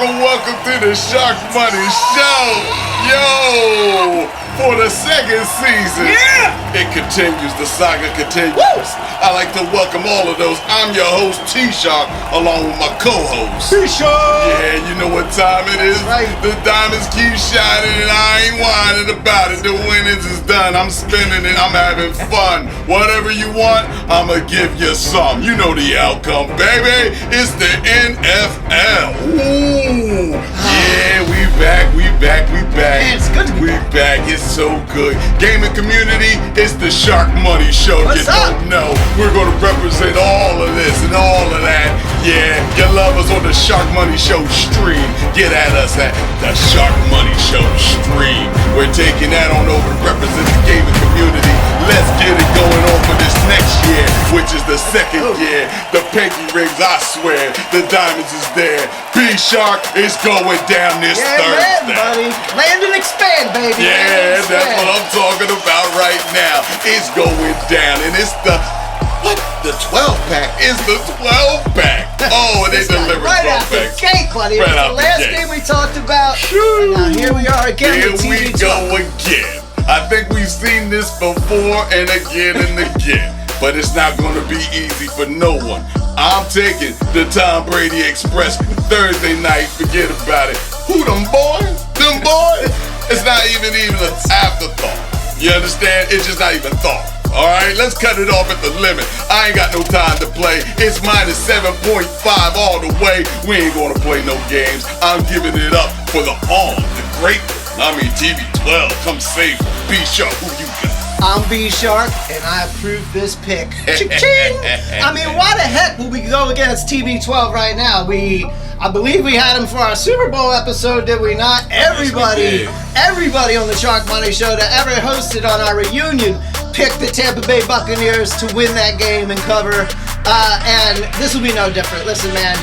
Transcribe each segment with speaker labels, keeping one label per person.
Speaker 1: welcome to the Sharkmoney Show. Yo, for the second season.
Speaker 2: Yeah!
Speaker 1: It continues. The saga continues.
Speaker 2: Woo!
Speaker 1: I'd like to welcome all of those. I'm your host, T-Shark, along with my co-host.
Speaker 2: T-Shark!
Speaker 1: Yeah, you know what time it is.
Speaker 2: Right.
Speaker 1: The diamonds keep shining and I ain't whining about it. The winnings is done. I'm spending it. I'm having fun. Whatever you want, I'ma give you some. You know the outcome, baby. It's the NFL. Ooh. Yeah, we back.
Speaker 2: Man, it's good to be
Speaker 1: We back. It's so good. Gaming community, it's the Sharkmoney Show.
Speaker 2: What's
Speaker 1: You
Speaker 2: up?
Speaker 1: don't know. We're gonna represent all of this and all of that. Yeah, you love us on the Sharkmoney Show stream. Get at us at the Sharkmoney Show stream. We're taking that on over to represent the gaming community. Let's get it going on for this next year, which is the second year. The pinky rings, I swear, the diamonds is there. B-Shark is going down this Thursday.
Speaker 2: Man, buddy. Land and expand, baby.
Speaker 1: Yeah, that's what I'm talking about right now. It's going down, and it's the 12-pack. It's the 12-pack. Oh, and they delivered
Speaker 2: right out the
Speaker 1: 12-packs.
Speaker 2: gate, buddy.
Speaker 1: Right
Speaker 2: It was
Speaker 1: out
Speaker 2: the
Speaker 1: the
Speaker 2: last
Speaker 1: gate.
Speaker 2: game we talked about. And now here we are again
Speaker 1: Here
Speaker 2: with
Speaker 1: we
Speaker 2: TV
Speaker 1: go
Speaker 2: Talk.
Speaker 1: again. I think we've seen this before and again and again. But it's not going to be easy for no one. I'm taking the Tom Brady Express Thursday night. Forget about it. Who them boys? Them boys? It's not even an afterthought. You understand? It's just not even thought. All right, let's cut it off at the limit. I ain't got no time to play. It's minus 7.5 all the way. We ain't gonna play no games. I'm giving it up for the great one. I mean, TV12, come save me. Be sure who you got.
Speaker 2: I'm B-Shark, and I approve this pick. Ching! I mean, why the heck would we go against TB12 right now? I believe we had him for our Super Bowl episode, did we not? Everybody on the Sharkmoney Show that ever hosted on our reunion picked the Tampa Bay Buccaneers to win that game and cover. And this will be no different. Listen, man.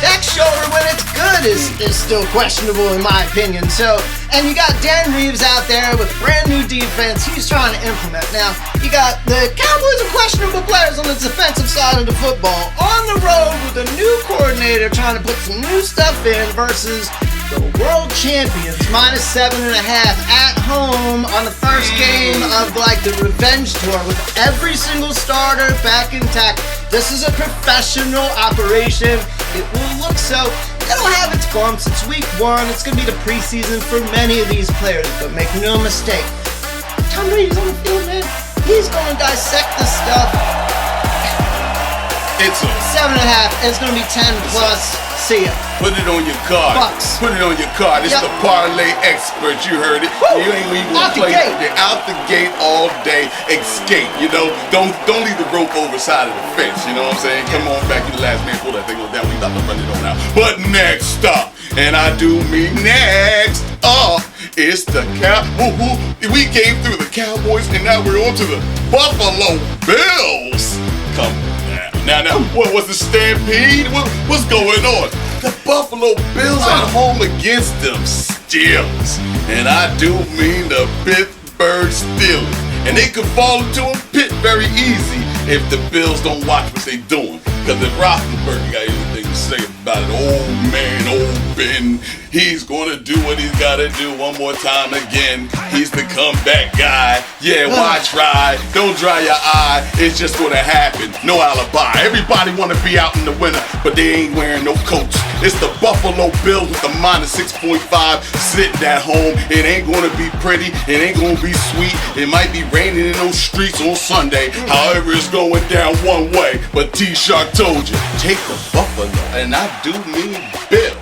Speaker 2: Dak's shoulder when it's good is still questionable in my opinion. So, and you got Dan Reeves out there with brand new defense he's trying to implement. Now, you got the Cowboys and questionable players on the defensive side of the football on the road with a new coordinator trying to put some new stuff in versus the world champions, minus 7.5 at home on the first game of like the revenge tour with every single starter back intact. This is a professional operation. It will look so. It'll have its bumps. It's week one. It's going to be the preseason for many of these players. But make no mistake, Tom Brady's on the field, man. He's going to dissect this stuff.
Speaker 1: It's a
Speaker 2: 7.5. It's going to be 10 plus. See ya.
Speaker 1: Put it on your card.
Speaker 2: Bucks.
Speaker 1: Put it on your card. It's
Speaker 2: Yep.
Speaker 1: the parlay expert. You heard it.
Speaker 2: Woo!
Speaker 1: You ain't even
Speaker 2: Out the
Speaker 1: play
Speaker 2: gate.
Speaker 1: it. Out the gate all day. Escape. You know, don't leave the rope over side of the fence. You know what I'm saying? Come on back. You the last man. Pull that thing on down. We about to run it on out. But next up, and I do mean next up, it's the we came through the Cowboys, and now we're on to the Buffalo Bills. Come on. Now, what was the stampede? What's going on? The Buffalo Bills at home against them Steelers. And I do mean the Pittsburgh Steelers. And they could fall into a pit very easy if the Bills don't watch what they're doing. Because if Roethlisberger got anything to say about it, old man, old Ben, he's going to do what he's got to do one more time again. He's the comeback guy. Yeah, watch ride. Don't dry your eye. It's just going to happen. No alibi. Everybody want to be out in the winter, but they ain't wearing no coats. It's the Buffalo Bills with the minus 6.5 sitting at home. It ain't going to be pretty. It ain't going to be sweet. It might be raining in those streets on Sunday. However, it's going down one way. But T-Shark told you, take the Buffalo, and I do mean Bills.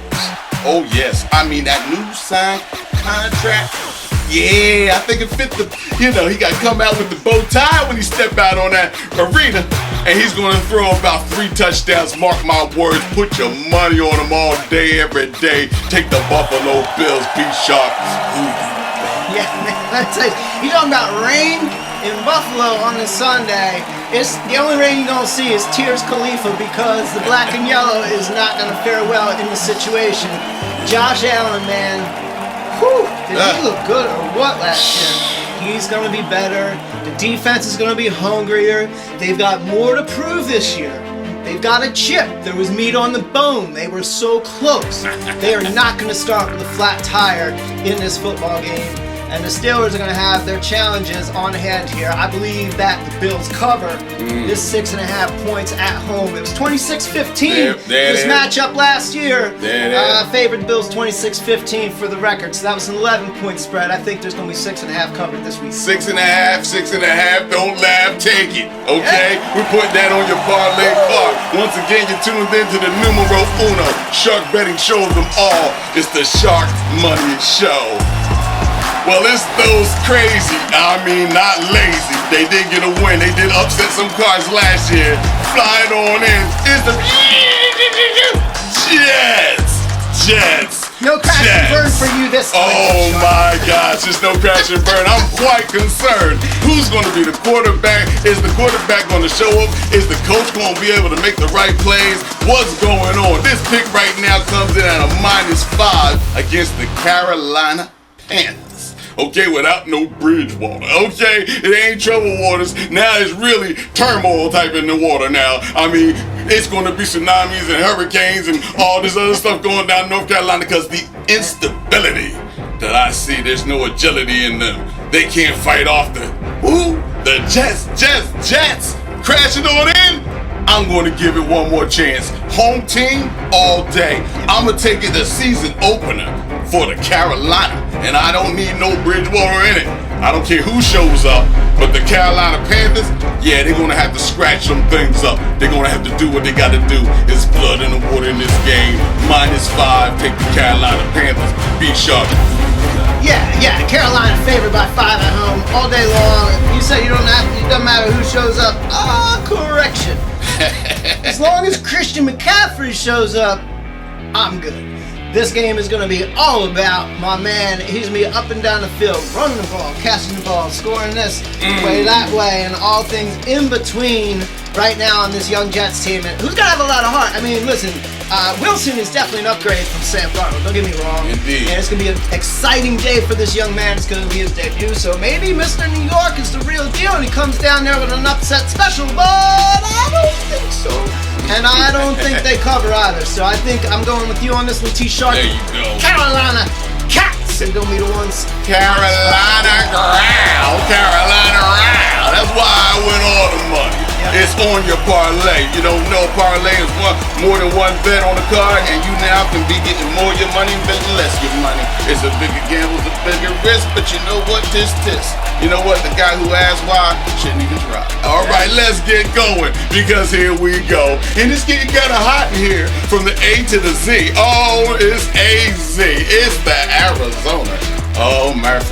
Speaker 1: Oh yes, I mean that new signed contract. Yeah, I think it fit the, he got to come out with the bow tie when he step out on that arena. And he's going to throw about 3 touchdowns, mark my words. Put your money on him all day, every day. Take the Buffalo Bills, B-Shark.
Speaker 2: Yeah, man, that's it. You talking about rain in Buffalo on this Sunday? It's the only rain you're gonna see is Tears Khalifa because the black and yellow is not gonna fare well in the situation. Josh Allen, man, did he look good or what last year? He's gonna be better. The defense is gonna be hungrier. They've got more to prove this year. They've got a chip. There was meat on the bone. They were so close. They are not going to start with a flat tire in this football game. And the Steelers are going to have their challenges on hand here. I believe that the Bills cover this 6.5 points at home. It was 26-15 this matchup last year. Favored Bills 26-15 for the record. So that was an 11-point spread. I think there's going to be 6.5 covered this week.
Speaker 1: 6.5. Don't laugh, take it. Okay? We put that on your parlay card. Once again, you're tuned into the numero uno shark betting show of them all. It's the Shark Money Show. Well, it's those crazy, I mean not lazy. They did get a win. They did upset some cards last year. Flying on in is the Jets.
Speaker 2: No crash and burn for you this week.
Speaker 1: Oh my gosh, it's no crash and burn. I'm quite concerned. Who's going to be the quarterback? Is the quarterback going to show up? Is the coach going to be able to make the right plays? What's going on? This pick right now comes in at a -5 against the Carolina Panthers. Okay, without no Bridgewater. Okay, it ain't trouble waters. Now it's really turmoil type in the water now. I mean, it's going to be tsunamis and hurricanes and all this other stuff going down North Carolina because the instability that I see, there's no agility in them. They can't fight off the Jets crashing on in. I'm going to give it one more chance. Home team all day. I'm going to take it the season opener for the Carolina. And I don't need no Bridgewater in it. I don't care who shows up. But the Carolina Panthers, yeah, they're going to have to scratch some things up. They're going to have to do what they got to do. There's blood in the water in this game. -5, take the Carolina Panthers. Be sharp.
Speaker 2: Yeah, Carolina favored by 5 at home all day long. You say it doesn't matter who shows up. Correction. As long as Christian McCaffrey shows up, I'm good. This game is going to be all about my man. He's going to be up and down the field, running the ball, catching the ball, scoring this way, that way, and all things in between right now on this young Jets team. And who's going to have a lot of heart? I mean, listen, Wilson is definitely an upgrade from Sam Darnold. Don't get me wrong.
Speaker 1: Indeed.
Speaker 2: And it's going to be an exciting day for this young man. It's going to be his debut. So maybe Mr. New York is the real deal and he comes down there with an upset special, but I don't think so. And I don't think they cover either. So I think I'm going with you on this one, T-Shark.
Speaker 1: There you go.
Speaker 2: Carolina Cats are going to be the ones.
Speaker 1: Carolina Growl. That's why I win all the money. Yep. It's on your parlay. You don't know parlay is more than one bet on the card, and you now can be getting more of your money than less your money. It's a bigger gamble, it's a bigger risk, but you know what? This. You know what? The guy who asked why shouldn't even try. All right, let's get going because here we go. And it's getting kind of hot in here from the A to the Z. Oh, it's AZ. It's the Arizona. Oh, Murray.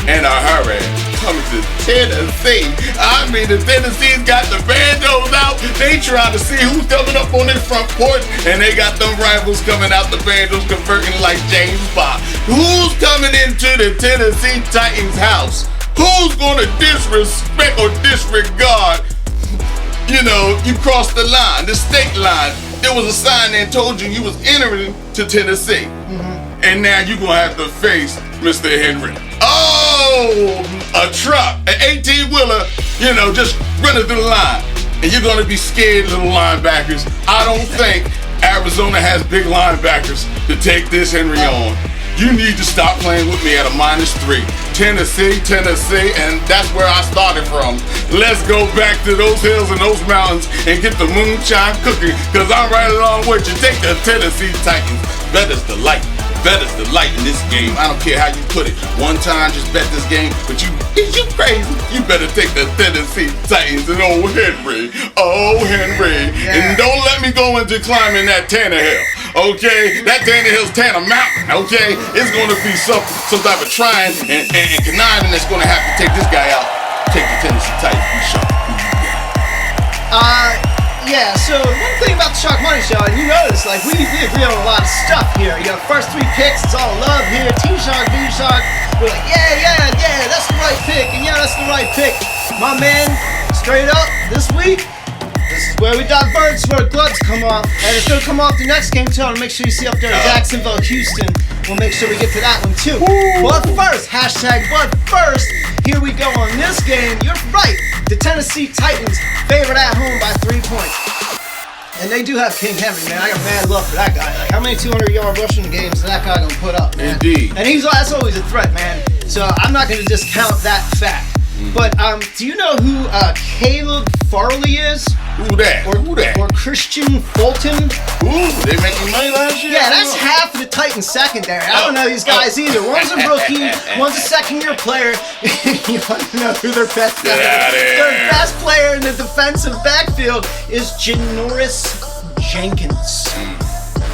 Speaker 1: In a hurry. Coming to Tennessee. I mean, the Tennessee's got the banjos out. They trying to see who's coming up on their front porch, and they got them rivals coming out the banjos converting like James Bond. Who's coming into the Tennessee Titans house? Who's gonna disrespect or disregard? You know, you crossed the line, the state line. There was a sign that told you was entering to Tennessee. And now you're gonna have to face Mr. Henry. Oh, a truck, an 18-wheeler, you know, just running through the line. And you're gonna be scared, little linebackers. I don't think Arizona has big linebackers to take this Henry on. You need to stop playing with me at a -3. Tennessee, and that's where I started from. Let's go back to those hills and those mountains and get the moonshine cooking, because I'm right along with you. Take the Tennessee Titans. Bet is the light. Bet is the light in this game. I don't care how you put it. One time, just bet this game, but you crazy. You better take the Tennessee Titans and old Henry. Oh, Henry.
Speaker 2: Yeah.
Speaker 1: And don't let me go into climbing that Tannehill. Okay? That Tannehill's Tanner Mountain. Okay? It's going to be some type of trying and conniving that's going to have to take this guy out. Take the Tennessee Titans. Be sharp.
Speaker 2: Yeah, so one thing about the Sharkmoney Show, and you notice, like, we agree on a lot of stuff here. You know, first 3 picks, it's all love here. T-Shark, B-Shark, we're like, yeah, that's the right pick, and yeah, that's the right pick. My man, straight up, this week, this is where we diverge, where the gloves come off, and it's gonna come off the next game too. Make sure you see up there in Jacksonville, Houston. We'll make sure we get to that one too. But first, #but first, here we go on this game. You're right. the Tennessee Titans favored at home by 3 points. And they do have King Henry, man. I got mad love for that guy. Like, how many 200-yard rushing games is that guy gonna put up, man?
Speaker 1: Indeed.
Speaker 2: And that's always a threat, man. So I'm not gonna discount that fact. But do you know who Caleb Farley is?
Speaker 1: Who that? Who that?
Speaker 2: Or Christian Fulton?
Speaker 1: Ooh, they making money last year?
Speaker 2: Yeah, that's half of the Titans secondary. I don't know these guys either. One's a rookie, one's a second-year player. You want to know who their best player is? Their best player in the defensive backfield is Janoris Jenkins.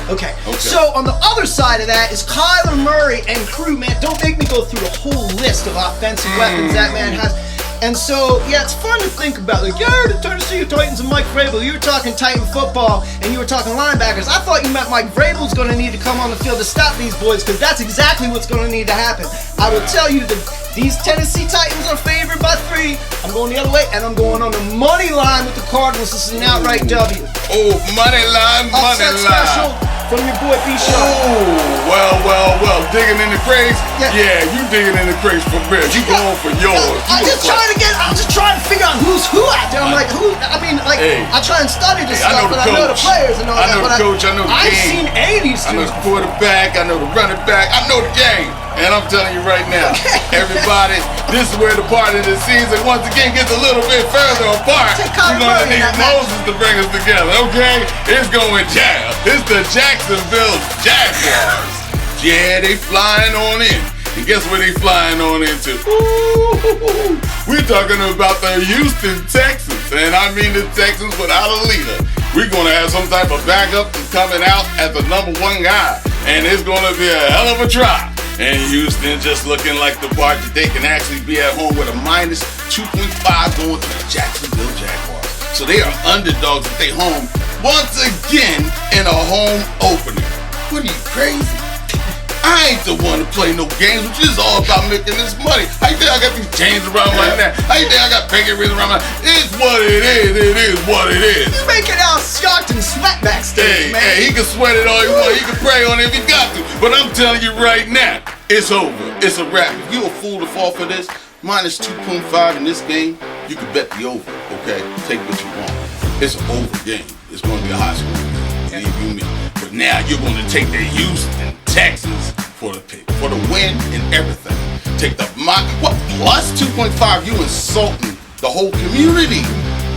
Speaker 2: Okay, so on the other side of that is Kyler Murray and crew, man. Don't make me go through a whole list of offensive weapons that man has. And so, yeah, it's fun to think about. Like, yeah, the Tennessee Titans and Mike Vrabel. You were talking Titan football, and you were talking linebackers. I thought you meant Mike Vrabel's going to need to come on the field to stop these boys, because that's exactly what's going to need to happen. I will tell you that these Tennessee Titans are favored by 3. I'm going the other way, and I'm going on the money line with the Cardinals. This is an outright W.
Speaker 1: Oh, money line, money
Speaker 2: Upset
Speaker 1: line.
Speaker 2: special from your boy B-Shark.
Speaker 1: Oh, well, digging in the crates? Yeah, you digging in the crates for real. You going for yours.
Speaker 2: I'm just trying to figure out who's who out there. I'm like, who? I mean, like, I try and study this stuff, but I know the players and all that.
Speaker 1: I know the coach, I know the game.
Speaker 2: I've seen 80s.
Speaker 1: I know the quarterback, I know the running back, I know the game. And I'm telling you right now, everybody, this is where the part of the season once again gets a little bit further apart. We're going to need Moses to bring us together, okay? It's going down. It's the Jacksonville Jaguars. Yeah, they flying on in. And guess where they flying on into? Ooh, we're talking about the Houston Texans. And I mean the Texans without a leader. We're going to have some type of backup coming out as the number 1 guy. And it's going to be a hell of a try. And Houston just looking like the part that they can actually be at home with a minus 2.5 going to the Jacksonville Jaguars. So they are underdogs at their home once again in a home opener. What are you, crazy? I ain't the one to play no games, which is all about making this money. How you think I got these chains around my neck? How you think I got bacon rings around my neck? It's what it is. It is what it is.
Speaker 2: You make it all shocked and sweat backstage, man.
Speaker 1: Hey, he can sweat it all he wants. He can pray on it if he got to. But I'm telling you right now, it's over. It's a wrap. If you a fool to fall for this, minus 2.5 in this game, you can bet the over, okay? Take what you want. It's an over game. It's going to be a high school game. Believe you me. But now you're going to take the Houston Texans for the pick, for the win and everything. Take the plus 2.5. You insulting the whole community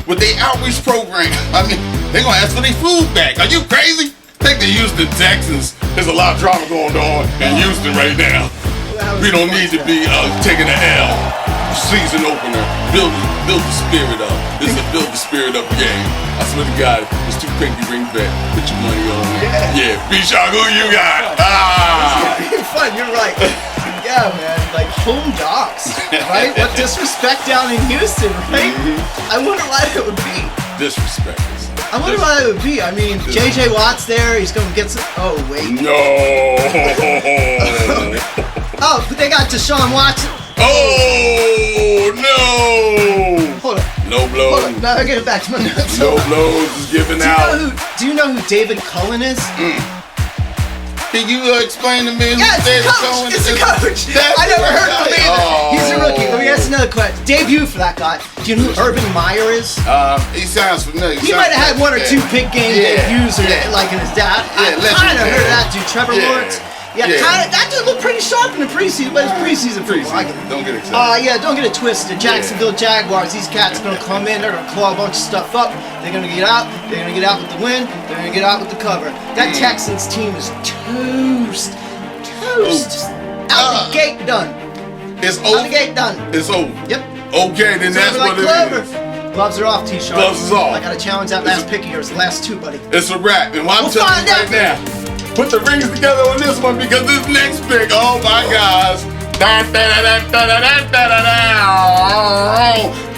Speaker 1: with their outreach program. I mean, they're going to ask for their food back. Are you crazy? Take the Houston Texans. There's a lot of drama going on in Houston right now. We don't need to be taking an L. Season opener. Build the spirit up. This is a build the spirit up game. I swear to God, it's 2 pinky rings bet. Put your money on it. Yeah, B-Shark, who you got?
Speaker 2: You're fun, you're right. Yeah, man, like home dogs, right? What disrespect down in Houston, right? I wonder why it would be.
Speaker 1: Disrespect.
Speaker 2: I wonder why it would be. I mean, J.J. Watt's there. He's going to get some. Oh, wait.
Speaker 1: No.
Speaker 2: Oh, but they got Deshaun Watson.
Speaker 1: Oh, no.
Speaker 2: Hold on.
Speaker 1: No blows.
Speaker 2: Hold on. No, I get it back to my notes.
Speaker 1: No blows is given out.
Speaker 2: Do you know who David Cullen is?
Speaker 1: Can you explain to me?
Speaker 2: Yeah, it's a coach. It's a coach. I never heard of him either.
Speaker 1: Oh.
Speaker 2: He's a rookie. Let me ask another question. Debut for that guy. Do you know who Urban Meyer is?
Speaker 1: He sounds familiar.
Speaker 2: He might have had 1 or 2 big game debuts, like in his dad. I kind of heard of that dude. Trevor Lawrence. Yeah, that dude looked pretty sharp in the preseason, but it's preseason football.
Speaker 1: Don't get excited.
Speaker 2: Don't get it twisted. Jacksonville Jaguars, these cats are going to come in, they're going to claw a bunch of stuff up, they're going to get out, they're going to get out with the win, they're going to get out with the cover. That Texans team is toast. Out the gate done.
Speaker 1: It's over.
Speaker 2: Out the gate done.
Speaker 1: It's over.
Speaker 2: Yep.
Speaker 1: Okay, then that's what it is.
Speaker 2: Gloves are off, T-Shark.
Speaker 1: Gloves is off.
Speaker 2: I got to challenge that last pick of yours, the last 2, buddy.
Speaker 1: It's a wrap. And what I'm telling you right now, put the rings together on this one because this next pick, oh my gosh.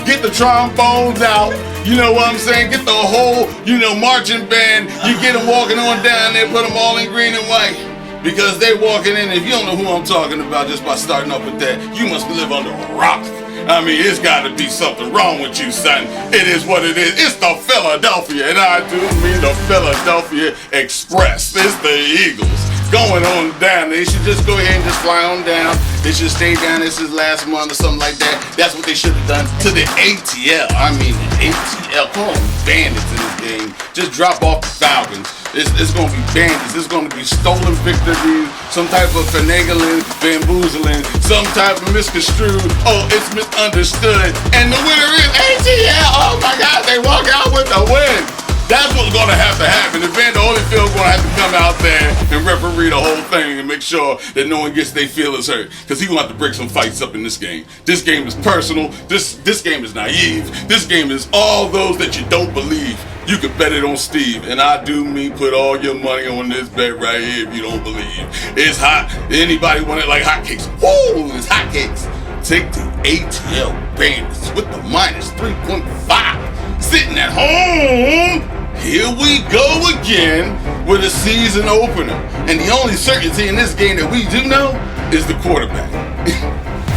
Speaker 1: Get the trombones out. You know what I'm saying? Get the whole, marching band. You get them walking on down there, put them all in green and white. Because they walking in, if you don't know who I'm talking about just by starting up with that, you must live under a rock. I mean, it's got to be something wrong with you, son. It is what it is. It's the Philadelphia, and I do mean the Philadelphia Express. It's the Eagles going on down. They should just go ahead and just fly on down They should stay down. This is last month or something like that. That's what they should have done to the ATL. I mean, the ATL. Call them bandits in this game. Just drop off the Falcons. It's going to be bandits. It's going to be stolen victories, some type of finagling, bamboozling, some type of misconstrued. Oh, it's misunderstood. And the winner is ATL. Oh my God, they walk out with a win. That's what's going to happen. Evander Holyfield's going to have to come out there and referee the whole thing and make sure that no one gets their feelings hurt. Because he's going to have to break some fights up in this game. This game is personal. This game is naive. This game is all those that you don't believe. You can bet it on Steve. And I do mean put all your money on this bet right here if you don't believe. It's hot. Anybody want it like hotcakes? Woo! It's hotcakes. Take the ATL Bandits with the minus 3.5. Sitting at home. Here we go again with a season opener. And the only certainty in this game that we do know is the quarterback.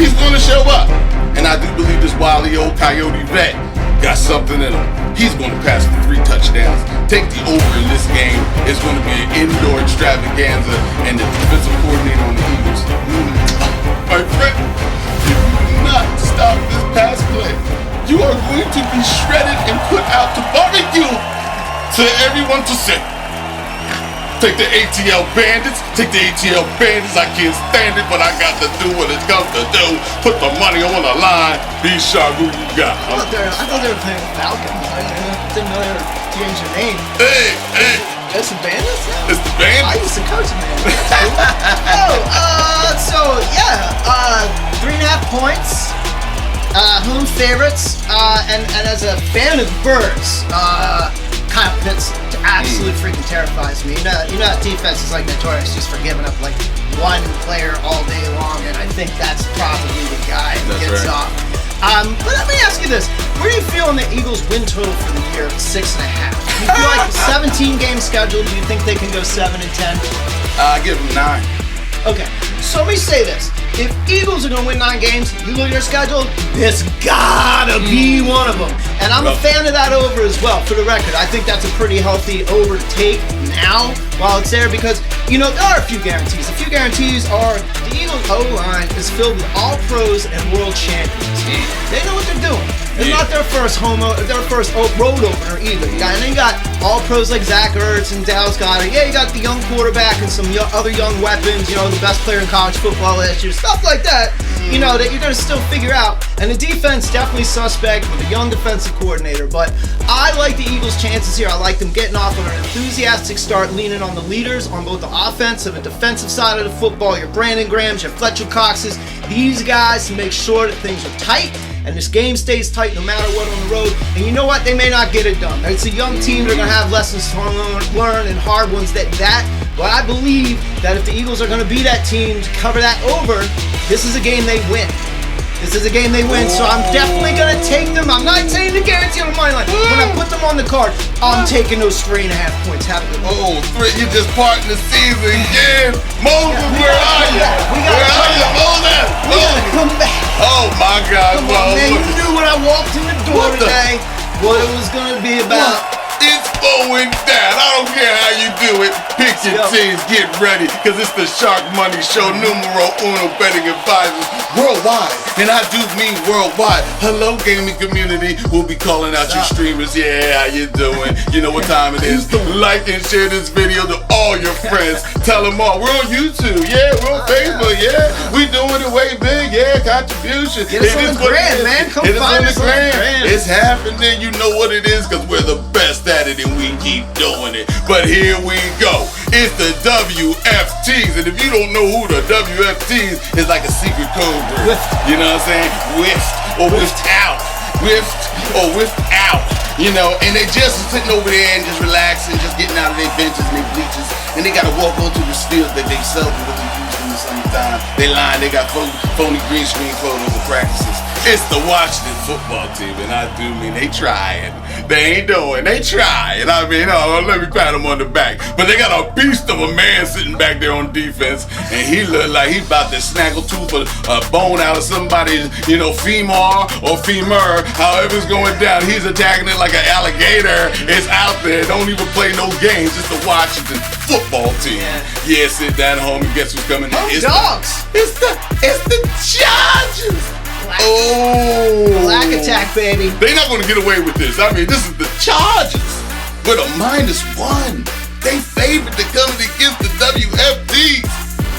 Speaker 1: He's going to show up. And I do believe this wily old Coyote vet got something in him. He's going to pass for 3 touchdowns. Take the over in this game. It's going to be an indoor extravaganza. And the defensive coordinator on the Eagles. My friend, if you do not stop this pass play, you are going to be shredded and put out to barbecue to everyone to see. Take the ATL Bandits. Take the ATL Bandits. I can't stand it, but I got to do what it's got to do. Put the money on the line. Be sharp who you got.
Speaker 2: I thought they were playing the Falcons. I didn't know they were changing their name.
Speaker 1: Hey.
Speaker 2: It's the Bandits?
Speaker 1: It's the Bandits.
Speaker 2: I used to coach them, man. So yeah, 3.5 points. Home favorites, and as a fan of birds, Kyle Pitts absolutely freaking terrifies me. You know that defense is like notorious just for giving up like one player all day long, and I think that's probably the guy who gets off. But let me ask you this: where do you feel on the Eagles' win total for the year? 6.5. Do you feel like 17 game schedule? Do you think they can go 7-10?
Speaker 1: I give them 9.
Speaker 2: Okay, so let me say this. If Eagles are going to win 9 games, you look at their schedule, this gotta be one of them. And I'm a fan of that over as well, for the record. I think that's a pretty healthy over to take now while it's there because, there are a few guarantees. A few guarantees are the Eagles' O-line is filled with all pros and world champions. They know what they're doing. It's not their first road opener either. And then you got all pros like Zach Ertz and Dallas Goedert. Yeah, you got the young quarterback and some other young weapons, the best player in college football last year, stuff like that, that you're going to still figure out. And the defense definitely suspect with a young defensive coordinator. But I like the Eagles' chances here. I like them getting off on an enthusiastic start, leaning on the leaders on both the offensive and defensive side of the football. Your Brandon Grahams, your Fletcher Coxes, these guys to make sure that things are tight. And this game stays tight no matter what on the road. And you know what? They may not get it done. It's a young team. They're going to have lessons to learn and hard ones But I believe that if the Eagles are going to be that team to cover that over, this is a game they win. So I'm definitely going to take them. I'm not saying the guarantee on the money line. When I put them on the card, I'm taking those 3.5 points. Have a good one.
Speaker 1: You're just parting the season. Yeah. Moses, where are you? Where are you, Moses?
Speaker 2: We gotta come back.
Speaker 1: Oh, my God.
Speaker 2: Come on, man. You knew when I walked in the door today what it was going to be about.
Speaker 1: It's going down. I don't care how you do it. Pick your teams, get ready, because it's the Sharkmoney Show, numero uno betting advisors worldwide. And I do mean worldwide. Hello, gaming community. We'll be calling out your streamers. Yeah, how you doing? You know what time it is. Like and share this video to all your friends. Tell them all. We're on YouTube. Yeah, we're on Facebook. Yeah, we doing it way big. Yeah, contribution.
Speaker 2: Get us on the gram, man. Come find us on the gram.
Speaker 1: It's happening. You know what it is, because we're the best at it and we keep doing it. But here we go. It's the WFTs. And if you don't know who the WFTs is, like a secret code word. You know what I'm saying? Whiffed or whiffed out. Whiffed or whiffed out. And they just sitting over there and just relaxing, just getting out of their benches and their bleachers. And they got to walk onto the field that they seldom really use in the summertime. They lying, they got phony green screen photos of practices. It's the Washington football team, and I do mean they trying. They ain't doing, they trying. I mean, let me pat them on the back. But they got a beast of a man sitting back there on defense, and he look like he about to snaggle tooth or a bone out of somebody's, femur or femur, however it's going down. He's attacking it like an alligator. It's out there. Don't even play no games. It's the Washington football team. Yeah, sit down home and guess who's coming in?
Speaker 2: It's dogs.
Speaker 1: It's the Chargers.
Speaker 2: Black attack, baby.
Speaker 1: They're not going to get away with this. I mean, this is the Chargers with a -1. They favored to come against the WFTs.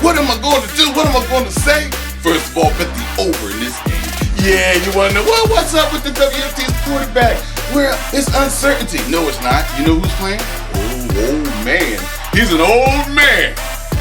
Speaker 1: What am I going to do? What am I going to say? First of all, bet the over in this game. Yeah, you want to know, what's up with the WFT's quarterback? Well, it's uncertainty. No, it's not. You know who's playing? Old man. He's an old man.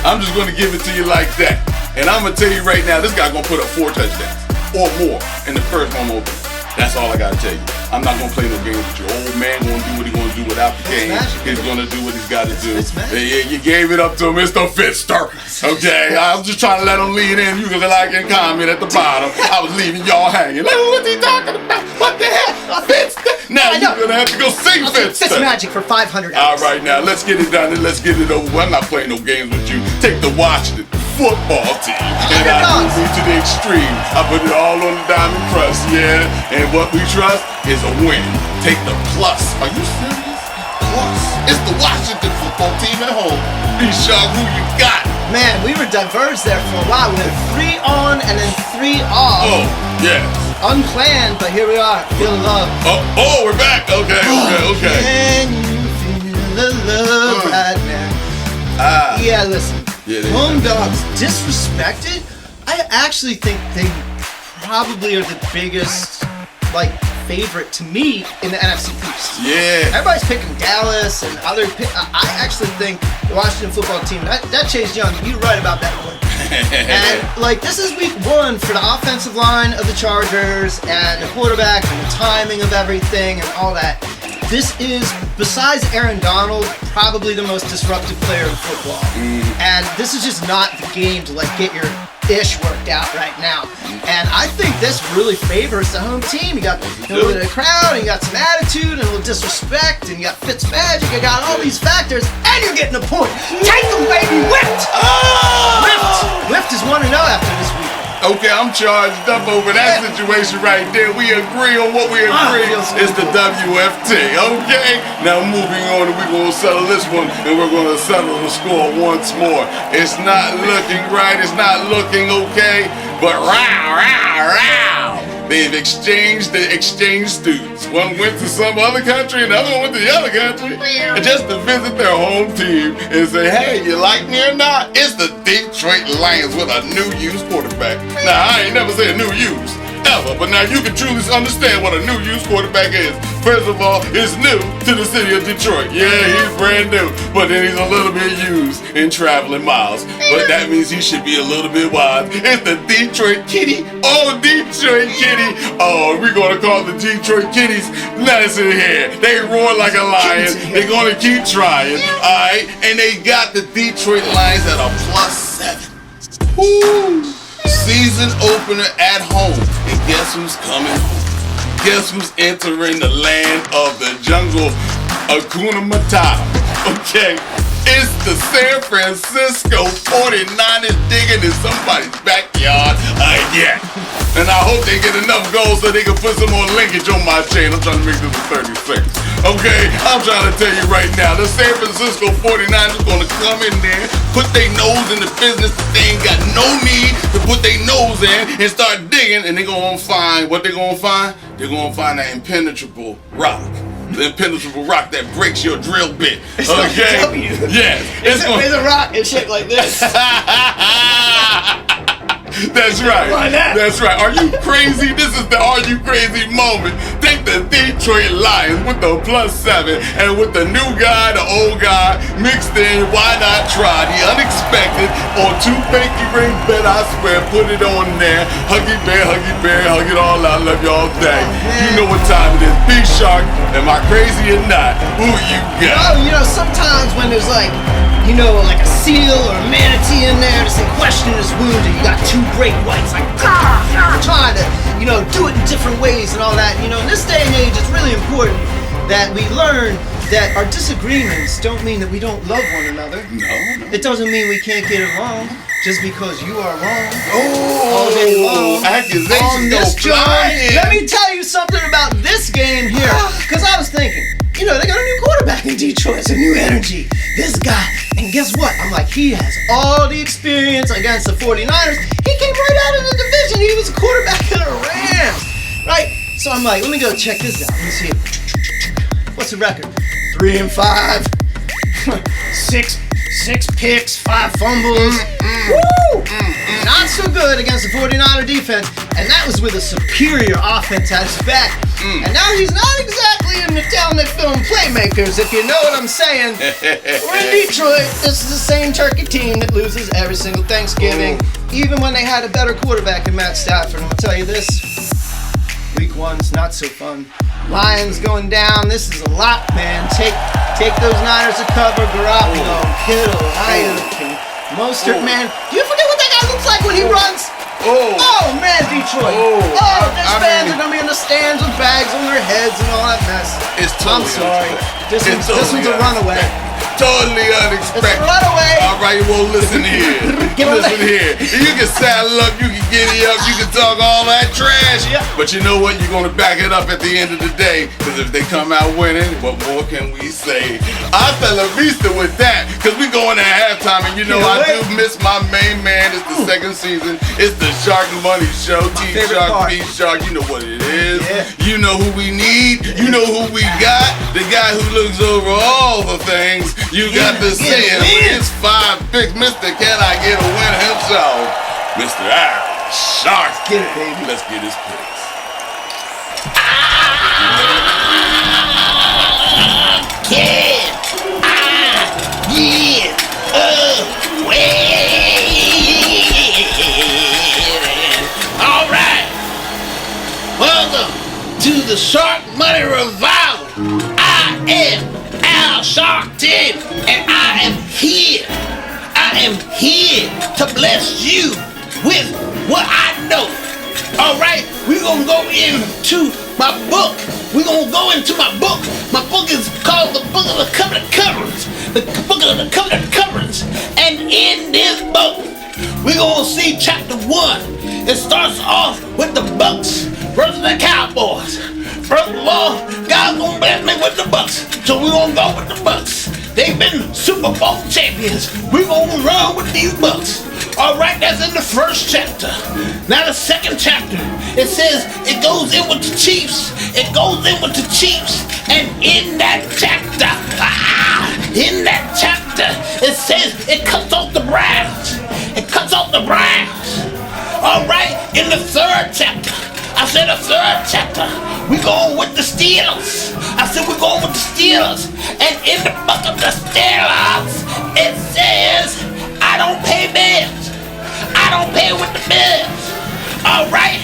Speaker 1: I'm just going to give it to you like that. And I'm going to tell you right now, this guy's going to put up 4 touchdowns. Or more in the first home opener. That's all I gotta tell you. I'm not gonna play no games with your old man. Gonna do what he's gonna do without the game. He's gonna do what he's gotta do. Yeah, you gave it up to him. It's the Fitster. Okay, I'm just trying to let him lead in. You can like and comment at the bottom. I was leaving y'all hanging. What's he talking about? What the hell? Fitster? Now you're gonna have to go sing Fitster.
Speaker 2: Fitz Magic for 500.
Speaker 1: All right, now let's get it done and let's get it over. I'm not playing no games with you. Take the Washington football team and I move me to the extreme. I put it all on the diamond crust, yeah. And what we trust is a win. Take the plus. Are you serious? Plus. It's the Washington football team at home. Be sure who you got.
Speaker 2: Man, we were diverged there for a while. We had 3 on and then 3 off.
Speaker 1: Oh, yes.
Speaker 2: Unplanned, but here we are. Feeling love.
Speaker 1: Oh, we're back. Okay.
Speaker 2: Can you feel the love right now? Yeah, listen. Home dogs disrespected. I actually think they probably are the biggest favorite to me in the NFC East.
Speaker 1: Yeah.
Speaker 2: Everybody's picking Dallas and other. I actually think the Washington football team. That Chase Young. You're right about that one. And this is week 1 for the offensive line of the Chargers and the quarterback and the timing of everything and all that. This is, besides Aaron Donald, probably the most disruptive player in football. And this is just not the game to get your ish worked out right now. And I think this really favors the home team. You got a little bit of crowd, and you got some attitude, and a little disrespect, and you got Fitzmagic, you got all these factors, and you're getting a point. Take them, baby, whipped! Whipped is 1-0 after this week.
Speaker 1: Okay, I'm charged up over that situation right there. We agree on what we agree. It's the WFT, okay? Now moving on, we're going to settle this one, and we're going to settle the score once more. It's not looking right. It's not looking okay. But they've exchanged students. One went to some other country, another one went to the other country, and just to visit their home team and say, hey, you like me or not? It's the Detroit Lions with a new used quarterback. Now, I ain't never said new used, ever, but now you can truly understand what a new used quarterback is. First of all, it's new to the city of Detroit. Yeah, he's brand new, but then he's a little bit used in traveling miles. But that means he should be a little bit wise. It's the Detroit Kitty. Oh, Detroit Kitty. Oh, we're going to call the Detroit Kitties. Listen here. They roar like a lion. They're going to keep trying. All right? And they got the Detroit Lions at a +7. Woo! Season opener at home. And guess who's coming home? Guess who's entering the land of the jungle? Hakuna Matata. Okay. It's the San Francisco 49ers digging in somebody's backyard again. And I hope they get enough goals so they can put some more linkage on my chain. I'm trying to make this a 36. Okay, I'm trying to tell you right now, the San Francisco 49ers are going to come in there, put their nose in the business that they ain't got no need to put their nose in and start digging, and they're going to find, what they're going to find? They're going to find that impenetrable rock. The impenetrable rock that breaks your drill bit.
Speaker 2: It's
Speaker 1: okay?
Speaker 2: Like a W.
Speaker 1: Yes.
Speaker 2: It's a rock. It's shaped like this.
Speaker 1: That's right. That's right. Are you crazy? This is the Are You Crazy moment. Take the Detroit Lions with the +7 and with the new guy, the old guy, mixed in, why not try the unexpected on 2 pinky ring bet, I swear, put it on there. Huggy bear, hug it all out. Love you all day. You know what time it is. Big Shark, am I crazy or not? Who you got?
Speaker 2: Oh, sometimes when there's like a seal or a manatee in there to say question is wounded, you got 2 great whites like trying to do it in different ways and all that. In this day and age, it's really important that we learn that our disagreements don't mean that we don't love one another.
Speaker 1: No.
Speaker 2: It doesn't mean we can't get along just because you are wrong.
Speaker 1: Oh,
Speaker 2: all day long.
Speaker 1: Accusations go flying.
Speaker 2: Let me tell you something about this game here. Because I was thinking, they got a new quarterback in Detroit. It's a new energy. This guy. And guess what? I'm like, he has all the experience against the 49ers. He came right out of the division. He was a quarterback in the Rams. Right? So I'm like, let me go check this out. Let me see. What's the record? 3-5. Six picks, 5 fumbles. Woo! Not so good against the 49er defense. And that was with a superior offense at his back. And now he's not exactly in the talented film playmakers, if you know what I'm saying. We're in Detroit. This is the same turkey team that loses every single Thanksgiving, even when they had a better quarterback in Matt Stafford. I'm going to tell you this. Week 1's not so fun. Lions going down. This is a lot, man. Take those Niners to cover. Garoppolo, Kittle, Ayuk, Mostert, man. Do you forget what that guy looks like when he runs? Oh man, Detroit. These fans are gonna be in the stands with bags on their heads and all that mess. I'm sorry. This one's a runaway.
Speaker 1: Totally unexpected.
Speaker 2: It's a runaway.
Speaker 1: All right, well, listen here. Listen here. You can saddle up, you can giddy up, you can talk all that trash.
Speaker 2: Yeah.
Speaker 1: But you know what? You're going to back it up at the end of the day. Because if they come out winning, what more can we say? Hasta la vista with that. Because we going to halftime. And I do miss my main man. It's the second season. It's the Sharkmoney show. T-Shark, B-Shark. You know what it is.
Speaker 2: Yeah.
Speaker 1: You know who we need. You know who we got. The guy who looks over all the things. You got to say it with his 5 picks. Mr. Can I Get a Win himself? Mr. Shark.
Speaker 2: Get it, baby.
Speaker 1: Let's get his picks.
Speaker 3: All right. Welcome to the Sharkmoney Revival. I am Al Sharkton, and I am here to bless you with what I know. All right, we're gonna go into my book. We're gonna go into my book. My book is called The Book of the Covenant Coverings. The Book of the Covenant Coverings. And in this book, we're gonna see chapter 1. It starts off with the Bucks versus the Cowboys. First of all, God's gonna bless me with the Bucks, so we're gonna go with the Bucks. They've been Super Bowl champions. We're gonna run with these Bucks. All right, that's in the first chapter. Now the second chapter, it says it goes in with the Chiefs. It goes in with the Chiefs, and in that chapter, it says it cuts off the Browns. It cuts off the Browns. All right, in the third chapter. I said the third chapter, we going with the Steelers. I said we're going with the Steelers. And in the book of the Steelers, it says, I don't pay bills. I don't pay with the bills. All right.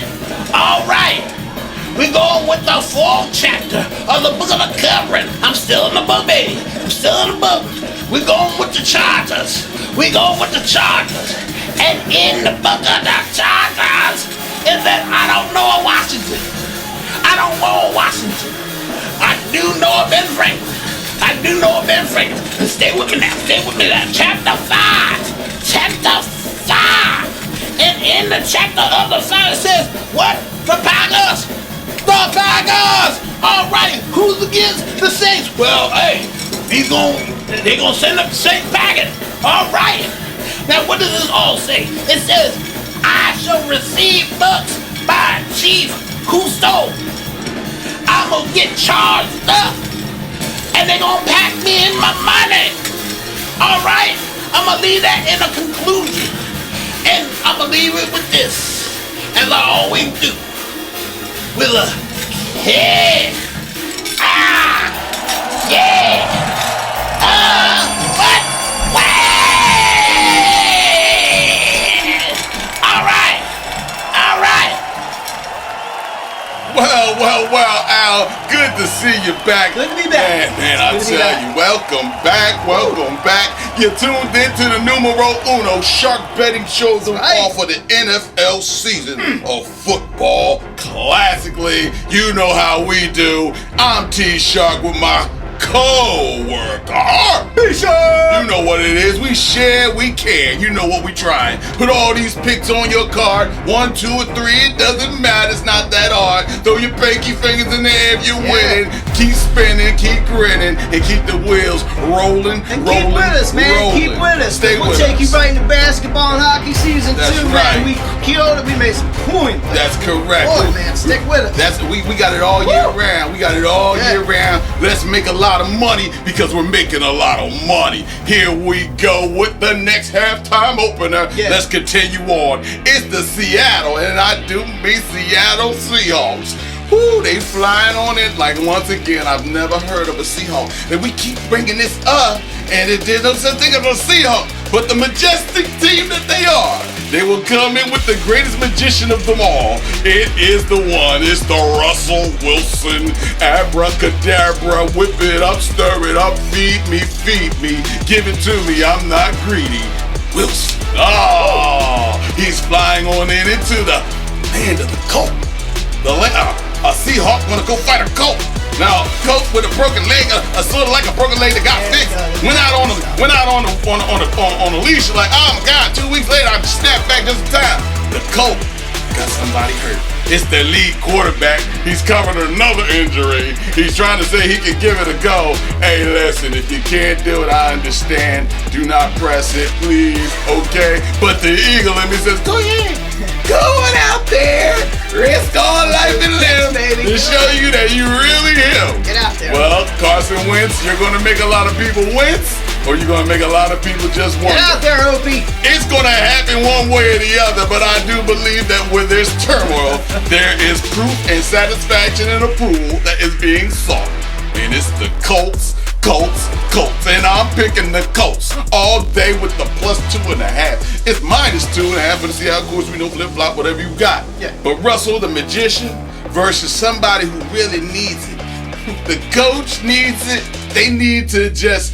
Speaker 3: We're going with the fourth chapter of the book of the covering. I'm still in the book, baby. I'm still in the book. We're going with the Chargers. And in the book of the Chargers, is that I don't know Washington. I do know Ben Franklin. And stay with me now. Chapter 5. And in the chapter of the 5 it says, what? The Packers. All right. Who's against the Saints? Well, hey, they're gonna send up the Saints packing. All right. Now, what does this all say? It says, I shall receive bucks by a chief who stole. I'm gonna get charged up, and they're gonna pack me in my money. All right, I'm gonna leave that in a conclusion, and I'm gonna leave it with this, as I always do, with a yeah, what?
Speaker 1: Well, Al, good to see you back.
Speaker 2: Good to be back.
Speaker 1: Man, I tell you, welcome back. You tuned into the numero uno shark betting show all for the NFL season of football. Classically, you know how we do. I'm T-Shark with my co-worker. You know what it is. We share, we care. You know what we trying. Put all these picks on your card. 1, 2, or 3. It doesn't matter. It's not that hard. Throw your pinky fingers in the air if you're winning. Keep spinning, keep grinning, and keep the wheels rolling.
Speaker 2: Keep with us, man.
Speaker 1: Rolling.
Speaker 2: Keep with us.
Speaker 1: Stay
Speaker 2: we'll
Speaker 1: with
Speaker 2: take
Speaker 1: us.
Speaker 2: you right into basketball and hockey season
Speaker 1: That's
Speaker 2: too,
Speaker 1: right.
Speaker 2: man. We killed it. We made some coin.
Speaker 1: That's correct.
Speaker 2: Boy, man, stick with us.
Speaker 1: We got it all year round. We got it all year round. Let's make a lot of money because we're making a lot of money. Here we go with the next halftime opener.
Speaker 2: Yeah.
Speaker 1: Let's continue on. It's the Seattle, and I do mean Seattle Seahawks. Woo, they flying on it like once again. I've never heard of a Seahawk. And we keep bringing this up, and it did us think of a Seahawk. But the majestic team that they are, they will come in with the greatest magician of them all. It is the one. It's the Russell Wilson. Abracadabra. Whip it up, stir it up. Feed me. Give it to me. I'm not greedy. Wilson. Oh, he's flying on in into the land of the Colt. A Seahawk gonna go fight a Colt. Now, Colt with a broken leg, sort of like a broken leg that got fixed, went out on a leash. Like, oh my God! 2 weeks later, I snapped back just in time. The Colt got somebody hurt. It's their lead quarterback. He's covered another injury. He's trying to say he can give it a go. Hey, listen, if you can't do it, I understand. Do not press it, please. Okay? But the eagle in me says, go ahead. Going out there, risk all life and limb to show you that you really him.
Speaker 2: Get out there.
Speaker 1: Well, Carson Wentz, you're going to make a lot of people wince, or you're going to make a lot of people just wonder.
Speaker 2: Get out there, Opie.
Speaker 1: It's going to happen one way or the other, but I do believe that where there's turmoil, there is proof and satisfaction and approval that is being sought. And it's the Colts. And I'm picking the Colts all day with the +2.5. It's -2.5 for the Seattle. Of course, we know flip-flop, whatever you got.
Speaker 2: Yeah.
Speaker 1: But Russell, the magician, versus somebody who really needs it. The coach needs it. They need to just,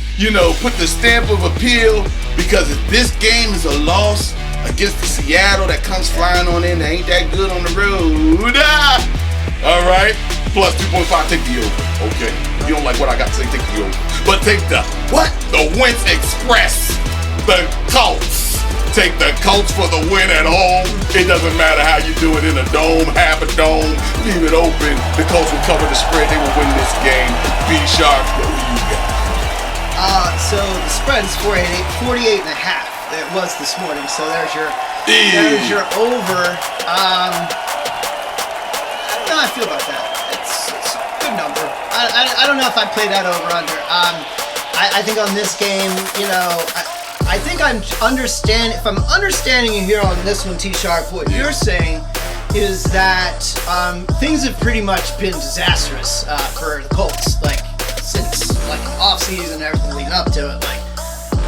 Speaker 1: put the stamp of appeal, because if this game is a loss against the Seattle that comes flying on in, that ain't that good on the road. All right. +2.5, take the over. Okay. You don't like what I got to say, take the over. But take the Wentz Express. The Colts. Take the Colts for the win at home. It doesn't matter how you do it in a dome, half a dome. Leave it open. The Colts will cover the spread. They will win this game. Be sharp. What do you got?
Speaker 2: So the spread is 48.5. It was this morning. So there's your over. I don't know how I feel about that. It's a good number. I don't know if I play that over under. I think on this game, I think I'm understanding. If I'm understanding you here on this one, T-Sharp, what you're saying is that things have pretty much been disastrous for the Colts. Like since off season and everything leading up to it,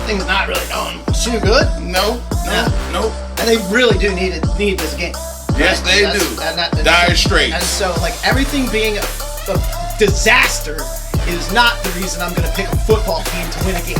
Speaker 2: things not really going too good.
Speaker 1: No.
Speaker 2: And they really do need this game.
Speaker 1: Yes, they do. Dire straits.
Speaker 2: And so, everything being a disaster is not the reason I'm going to pick a football team to win a game.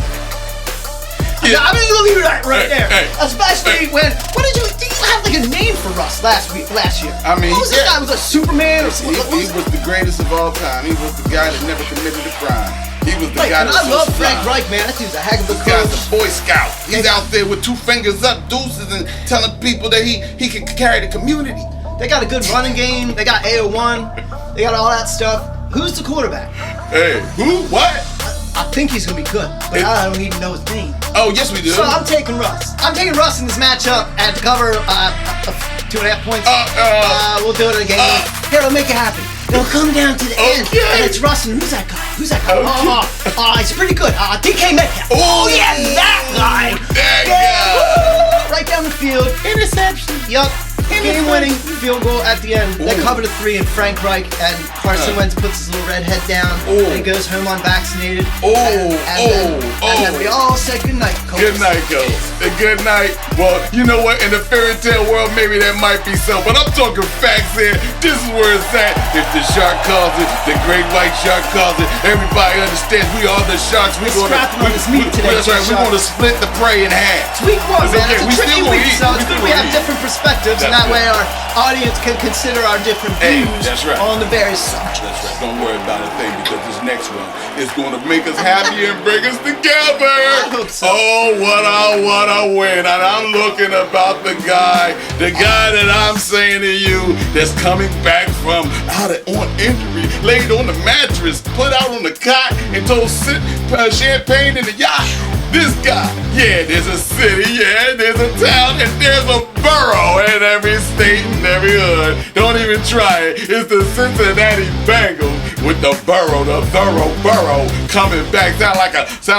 Speaker 1: Yeah.
Speaker 2: I'm going to leave it right there. Especially when, did you have a name for Russ last year?
Speaker 1: I mean,
Speaker 2: what was this guy? Was it Superman or something?
Speaker 1: He was the greatest of all time. He was the guy that never committed a crime. He was the guy that
Speaker 2: I love Frank Reich, man. That dude's a heck of a coach.
Speaker 1: Guy's a Boy Scout. He's out there with 2 fingers up, deuces, and telling people that he can carry the community.
Speaker 2: They got a good running game. They got AO1. They got all that stuff. Who's the quarterback?
Speaker 1: Hey, who? What?
Speaker 2: I think he's going to be good, but I don't even know his name.
Speaker 1: Oh, yes, we do.
Speaker 2: So I'm taking Russ. I'm taking Russ in this matchup and to cover 2.5 points. We'll do it again. Here, I'll make it happen. It'll come down to the end, and it's Russ. And who's that guy? He's pretty good. DK Metcalf.
Speaker 1: Oh,
Speaker 2: yeah, that guy.
Speaker 1: That guy.
Speaker 2: Right down the field. Interception. Yup. Game-winning field goal at the end. They cover the 3, and Frank Reich and Carson Wentz puts his little red head down and goes home unvaccinated. And then we all say good night, Coach.
Speaker 1: Good night, Coach. Good night. Well, you know what? In the fairy tale world, maybe that might be so, but I'm talking facts here. This is where it's at. If the shark calls it, the great white shark calls it. Everybody understands we are the sharks. We're
Speaker 2: scrapping on this meat today,
Speaker 1: That's right. We're
Speaker 2: Shark.
Speaker 1: gonna split the prey in half.
Speaker 2: It's week one, man.
Speaker 1: okay.
Speaker 2: It's a
Speaker 1: We
Speaker 2: tricky
Speaker 1: still gonna
Speaker 2: week,
Speaker 1: eat.
Speaker 2: so it's
Speaker 1: We
Speaker 2: good
Speaker 1: still
Speaker 2: we have
Speaker 1: gonna eat.
Speaker 2: different perspectives, and
Speaker 1: That's
Speaker 2: that way
Speaker 1: it.
Speaker 2: our audience can consider our different
Speaker 1: Hey,
Speaker 2: views
Speaker 1: that's right.
Speaker 2: on the various subjects.
Speaker 1: That's right. Don't worry about a thing because this next one is going to make us happy and bring us together.
Speaker 2: I hope so.
Speaker 1: Oh, what I want to win. And I'm looking about the guy that I'm saying to you that's coming back from on injury, laid on the mattress, put out on the cot, and told champagne in the yacht. This guy, yeah, there's a city, yeah, there's a town, and there's a borough in every state and every hood. Don't even try it. It's the Cincinnati Bengals with the thorough burrow coming back. Sound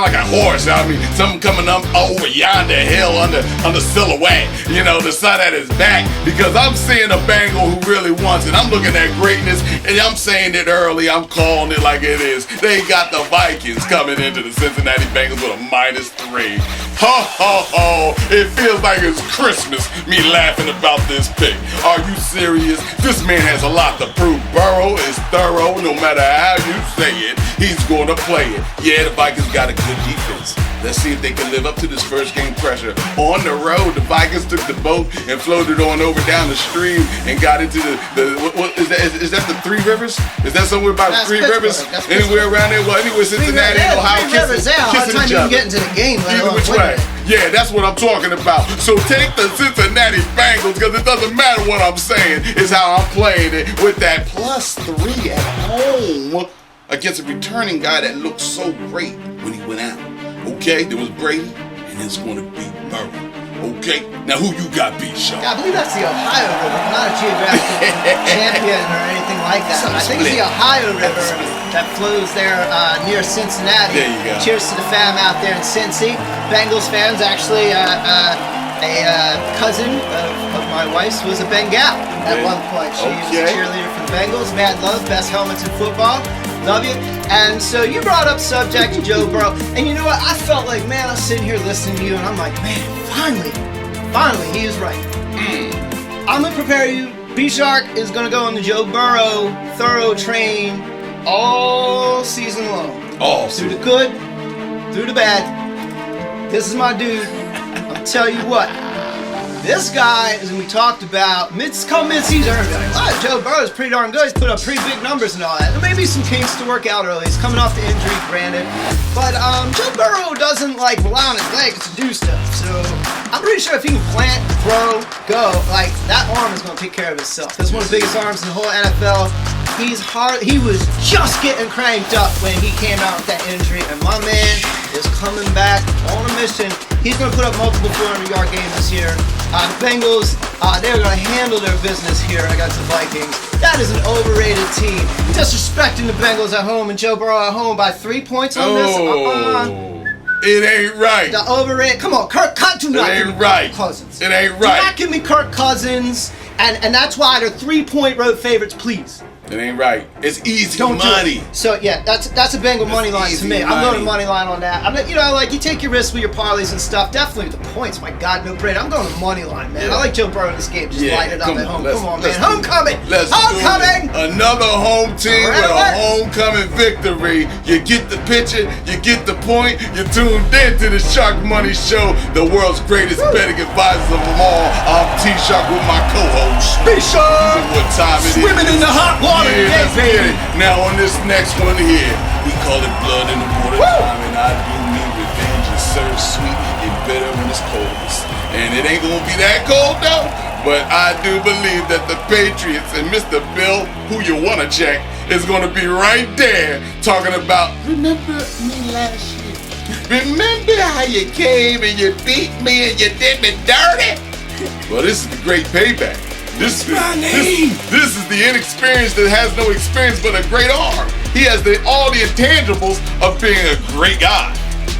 Speaker 1: like a horse. I mean, something coming up over yonder hill under silhouette. You know, the sun at his back. Because I'm seeing a Bengal who really wants it. I'm looking at greatness, and I'm saying it early. I'm calling it like it is. They got the Vikings coming into the Cincinnati Bengals with a -3. Ho, ho, ho. It feels like it's Christmas, me laughing about this pick. Are you serious? This man has a lot to prove. Burrow is thorough, no matter how you say it. He's going to play it. Yeah, the Vikings got a good defense. Let's see if they can live up to this first game pressure. On the road, the Vikings took the boat and floated on over down the stream and got into what is that the Three Rivers? Is that somewhere by
Speaker 2: That's
Speaker 1: Three
Speaker 2: Pittsburgh.
Speaker 1: Rivers?
Speaker 2: That's
Speaker 1: Anywhere around there? Well, anywhere Cincinnati and Ohio
Speaker 2: Three Rivers, yeah. Hard
Speaker 1: kissing
Speaker 2: time
Speaker 1: each
Speaker 2: even
Speaker 1: other.
Speaker 2: getting to the game. let
Speaker 1: Either
Speaker 2: alone
Speaker 1: which
Speaker 2: winning
Speaker 1: way.
Speaker 2: it.
Speaker 1: Yeah, that's what I'm talking about. So take the Cincinnati Bengals, because it doesn't matter what I'm saying. It's how I'm playing it with that +3 at home against a returning guy that looked so great when he went out. Okay, there was Brady, and it's going to be Burrow. Okay, now who you got beat, Sean?
Speaker 2: Yeah, I believe that's the Ohio River, not a geographic champion or anything like that. I think it's the Ohio River that flows there near Cincinnati.
Speaker 1: There you go.
Speaker 2: Cheers to the fam out there in Cincy. Bengals fans, actually, a cousin of my wife's was a Bengal at one point. She was a cheerleader for the Bengals. Mad love, best helmets in football. Love you. And so you brought up subject Joe Burrow. And you know what? I felt like, man, I was sitting here listening to you, and I'm like, man, finally, he is right. I'm going to prepare you. B-Shark is going to go on the Joe Burrow thorough train all season long.
Speaker 1: All
Speaker 2: Through
Speaker 1: season.
Speaker 2: the good, through the bad. This is my dude. I'll tell you what. This guy is going to be talked about mid-season. Oh, Joe Burrow's pretty darn good. He's put up pretty big numbers and all that. There may be some kinks to work out early. He's coming off the injury, granted. But Joe Burrow doesn't rely on his legs to do stuff. So I'm pretty sure if he can plant, throw, go, that arm is going to take care of itself. That's one of the biggest arms in the whole NFL. He was just getting cranked up when he came out with that injury, and my man is coming back on a mission. He's going to put up multiple 400-yard games this year. The Bengals, they're going to handle their business here against the Vikings. That is an overrated team. Disrespecting the Bengals at home and Joe Burrow at home by 3 points on this.
Speaker 1: It ain't right.
Speaker 2: The overrated. Come on, Kirk Cousins. Do not
Speaker 1: It
Speaker 2: give
Speaker 1: ain't
Speaker 2: me
Speaker 1: right.
Speaker 2: Kirk Cousins.
Speaker 1: It ain't
Speaker 2: Do
Speaker 1: right.
Speaker 2: not give me Kirk Cousins, and that's why they're 3-point road favorites, please.
Speaker 1: It ain't right. It's easy
Speaker 2: Don't
Speaker 1: money.
Speaker 2: do it. So yeah, that's a Bengal money line to
Speaker 1: easy
Speaker 2: me. I'm
Speaker 1: money.
Speaker 2: going to money line on that. You take your risks with your parlays and stuff. Definitely the points. My God, no brainer. I'm going to money line, man.
Speaker 1: Yeah.
Speaker 2: I like Joe Burrow in this game. Just light it up at home. Come on, man.
Speaker 1: Let's do
Speaker 2: Homecoming.
Speaker 1: it. Let's
Speaker 2: Homecoming.
Speaker 1: do it. Another home team
Speaker 2: Right
Speaker 1: with
Speaker 2: away.
Speaker 1: a homecoming victory. You get the picture. You get the point. You're tuned in to the Sharkmoney Show, the world's greatest betting advisors of them all. I'm T-Shark with my co-host.
Speaker 2: B-Shark.
Speaker 1: What time it is?
Speaker 2: Swimming in the hot water
Speaker 1: Yeah,
Speaker 2: today,
Speaker 1: let's
Speaker 2: baby.
Speaker 1: get it. Now on this next one here, we call it blood in the water time, and I do mean revenge is served sweet and bitter when it's coldest. And it ain't gonna be that cold though, but I do believe that the Patriots and Mr. Bill, who you wanna check, is gonna be right there talking about, remember me last year? Remember how you came and you beat me and you did me dirty? Well, this is the great payback. This is the inexperience that has no experience but a great arm. He has all the intangibles of being a great guy.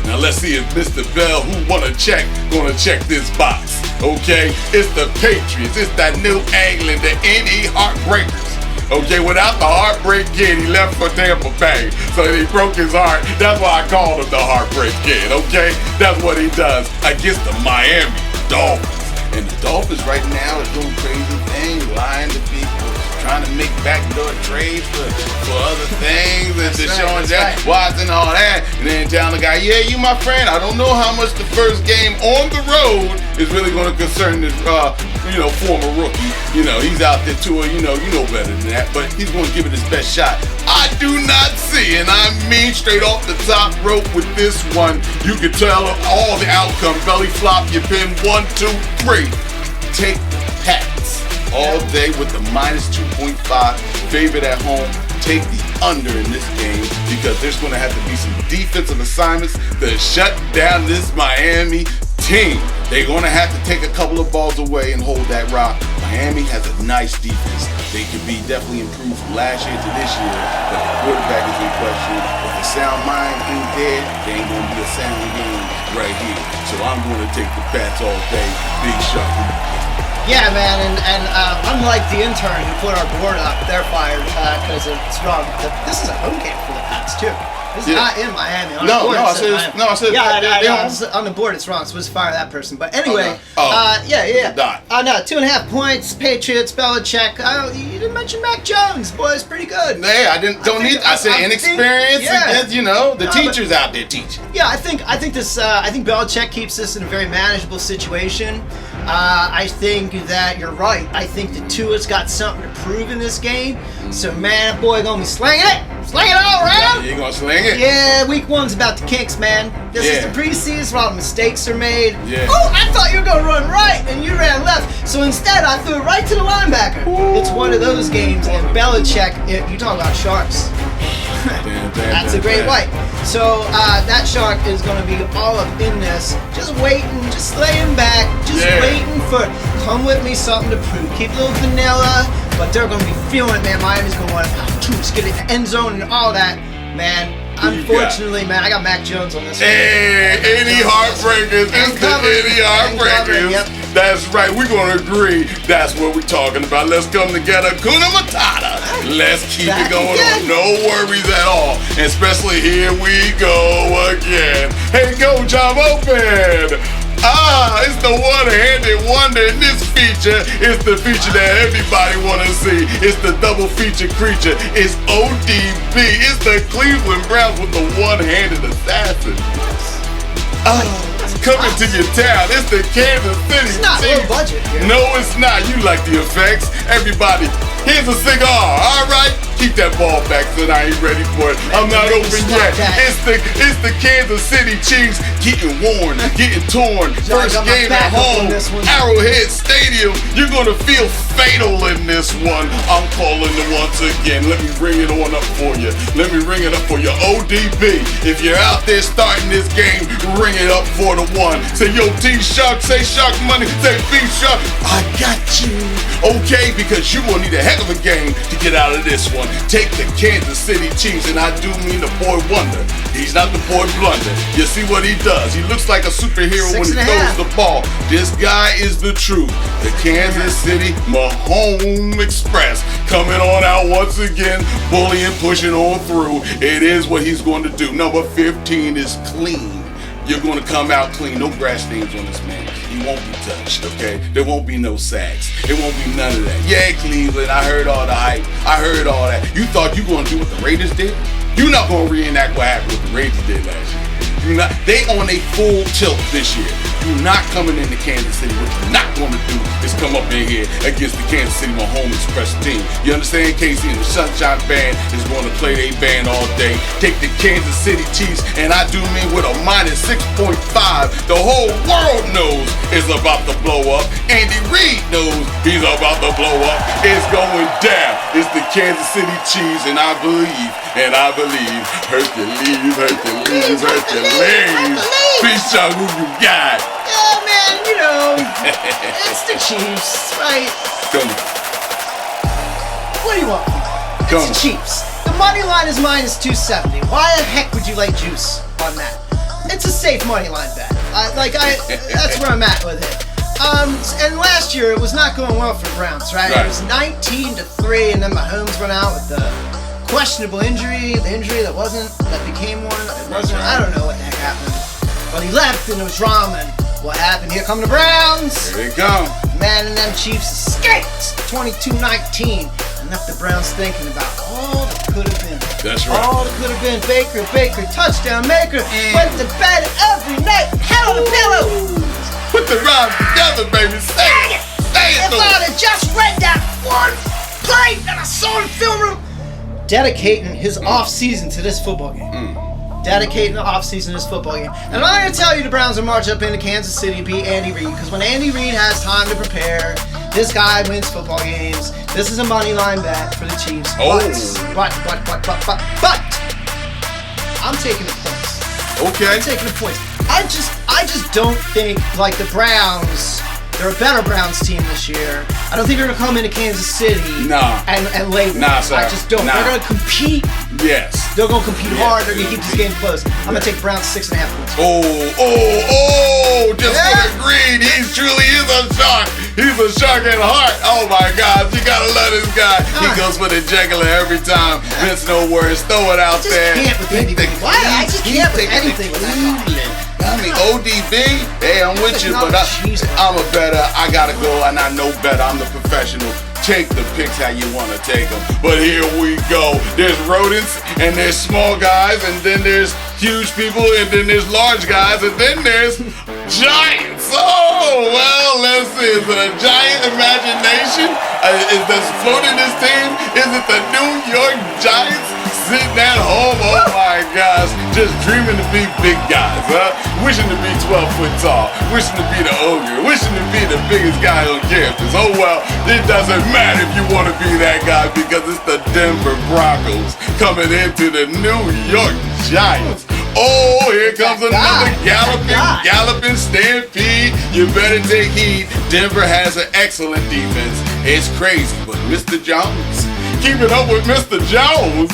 Speaker 1: Now let's see if Mr. Bell, who wanna check, gonna check this box. Okay, it's the Patriots. It's that New England, the NE Heartbreakers. Okay, without the heartbreak kid, he left for Tampa Bay. So he broke his heart. That's why I called him the Heartbreak Kid, okay? That's what he does against the Miami Dolphins. And the Dolphins right now are doing crazy things, lying to people, trying to make backdoor trades for other things and Deshaun
Speaker 2: That's right.
Speaker 1: Watson and all that. And then telling the guy, yeah, you my friend. I don't know how much the first game on the road is really going to concern this, former rookie. He's out there too. You know better than that. But he's going to give it his best shot. I do not see, and I mean straight off the top rope with this one, you can tell all the outcome. Belly flop, you pin 1, 2, 3. Take the Pats all day with the minus 2.5. Favorite at home. Take the under in this game because there's going to have to be some defensive assignments to shut down this Miami team. They're going to have to take a couple of balls away and hold that rock. Miami has a nice defense. They could be definitely improved from last year to this year, but the quarterback is in question. If the sound mind ain't dead, there ain't going to be a sound game right here. So I'm going to take the Pats all day. Big Shark.
Speaker 2: Yeah, man, and unlike the intern who put our board up, they're fired because it's wrong. This is a home game for the Pats too. This is not in Miami. On
Speaker 1: I said
Speaker 2: on the board it's wrong. So let's fire that person. But anyway,
Speaker 1: Dot.
Speaker 2: No, 2.5 points. Patriots, Belichick. You didn't mention Mac Jones. Boy, it's pretty good.
Speaker 1: Yeah, I said inexperience against the teachers out there teaching.
Speaker 2: Yeah, I think Belichick keeps this in a very manageable situation. I think that you're right. I think the Tua's got something to prove in this game. So, man, that boy gonna be slinging it all around.
Speaker 1: Yeah, you gonna sling it?
Speaker 2: Yeah, week 1's about the kinks, man. This is the preseason where all the mistakes are made.
Speaker 1: Yeah.
Speaker 2: Oh, I thought you were gonna run right, and you ran left. So instead, I threw it right to the linebacker. It's one of those games, and Belichick, you talk about sharks. That's a great white. So that shark is going to be all up in this, just waiting, just laying back, just waiting for, come with me, something to prove. Keep a little vanilla, but they're going to be feeling it, man. Miami's going to want to get it in the end zone and all that, man. Unfortunately, man, I got Mac Jones on this one.
Speaker 1: Hey, any heartbreakers? Any heartbreakers?
Speaker 2: Yep.
Speaker 1: That's right. We're going to agree. That's what we're talking about. Let's come together. Kuna Matata. Let's keep it going on. No worries at all. Especially here we go again. Hey, go job open. It's the one-handed wonder in this feature. It's the feature that everybody want to see. It's the double feature creature. It's ODB. It's the Cleveland Browns with the one-handed assassin. Coming to your town. It's the Kansas City.
Speaker 2: It's not low budget here.
Speaker 1: No, it's not. You like the effects. Everybody, here's a cigar. All right, keep that ball back, son. I ain't ready for it. I'm not open yet. It's the Kansas City Chiefs getting worn, getting torn. First game at home, Arrowhead Stadium. You're gonna feel fatal in this one. I'm calling it once again. Let me ring it on up for you. Let me ring it up for you. ODB. If you're out there starting this game, ring it up for the one. Say yo, T-Shark. Say Sharkmoney. Say B-Shark. I got you. Okay, because you will need a heck of a game to get out of this one. Take the Kansas City Chiefs, and I do mean the boy wonder. He's not the boy blunder. You see what he does. He looks like a superhero when he throws the ball. This guy is the truth. The Kansas City Mahomes Express coming on out once again, bullying, pushing on through. It is what he's going to do. Number 15 is clean. You're going to come out clean. No grass stains on this man. He won't be touched, okay? There won't be no sacks. There won't be none of that. Yeah, Cleveland, I heard all the hype. I heard all that. You thought you were going to do what the Raiders did? You're not going to reenact what happened with the Raiders did last year. They on a full tilt this year. You're not coming into Kansas City. What you're not going to do is come up in here against the Kansas City Mahomes Express team. You understand? KC and the Sunshine Band is going to play their band all day. Take the Kansas City Chiefs, and I do mean with a minus 6.5. The whole world knows it's about to blow up. Andy Reid knows he's about to blow up. It's going down. It's the Kansas City Chiefs, and I believe, Hercules. B-Shark, who you got?
Speaker 2: Yeah, man, it's the Chiefs, right?
Speaker 1: Come on.
Speaker 2: What do you want? It's the Chiefs. The money line is minus 270. Why the heck would you lay juice on that? It's a safe money line bet. That's where I'm at with it. And last year it was not going well for the Browns, right? It was 19-3, and then Mahomes went out with the questionable injury, the injury that became one. It wasn't. I don't know what the heck happened. But he left, and it was drama. And what happened? Here come the Browns.
Speaker 1: Here they come.
Speaker 2: Man, and them Chiefs escaped 22-19. And left the Browns thinking about all that could have been.
Speaker 1: That's right.
Speaker 2: All that could have been. Baker, touchdown maker. Went to bed every night, head on the pillow.
Speaker 1: Put the rhymes together, baby. Say it. Say it.
Speaker 2: If I'd have just read that one play that I saw in the film room. Dedicating his off season to this football game. Dedicating the offseason to this football game. And I'm not going to tell you the Browns will march up into Kansas City, beat Andy Reid, because when Andy Reid has time to prepare, this guy wins football games. This is a money line bet for the Chiefs.
Speaker 1: Oh.
Speaker 2: But I'm taking the points.
Speaker 1: Okay.
Speaker 2: I'm taking the points. I just don't think, like, the Browns, they're a better Browns team this year. I don't think they're going to come into Kansas City and lay with
Speaker 1: Nah,
Speaker 2: them.
Speaker 1: sir.
Speaker 2: I just don't.
Speaker 1: Nah.
Speaker 2: They're going to compete.
Speaker 1: Yes.
Speaker 2: They're going to compete hard. They're going to keep this game close. I'm going to take the Browns 6.5 points.
Speaker 1: Just for the green. He truly is a shark. He's a shark at heart. Oh my God, you gotta love this guy. He goes for the jugular every time. Mince no words, throw it out there.
Speaker 2: I just can't with Andy Reid. Why? I just can't with anything with that guy.
Speaker 1: I mean, ODB, hey, I'm with you, but I'm a better. I gotta go, and I know better. I'm the professional. Take the picks how you want to take them. But here we go. There's rodents, and there's small guys, and then there's huge people, and then there's large guys, and then there's giants. Oh, well, let's see. Is it a giant imagination? Is this floating this team? Is it the New York Giants sitting at home? Oh my gosh, just dreaming to be big guys, huh? Wishing to be 12 foot tall, wishing to be the ogre, wishing to be the biggest guy on campus. Oh well, it doesn't matter if you want to be that guy because it's the Denver Broncos coming into the New York Giants. Oh, here comes another galloping stampede. You better take heed. Denver has an excellent defense. It's crazy, but Mr. Jones, keep it up with Mr. Jones.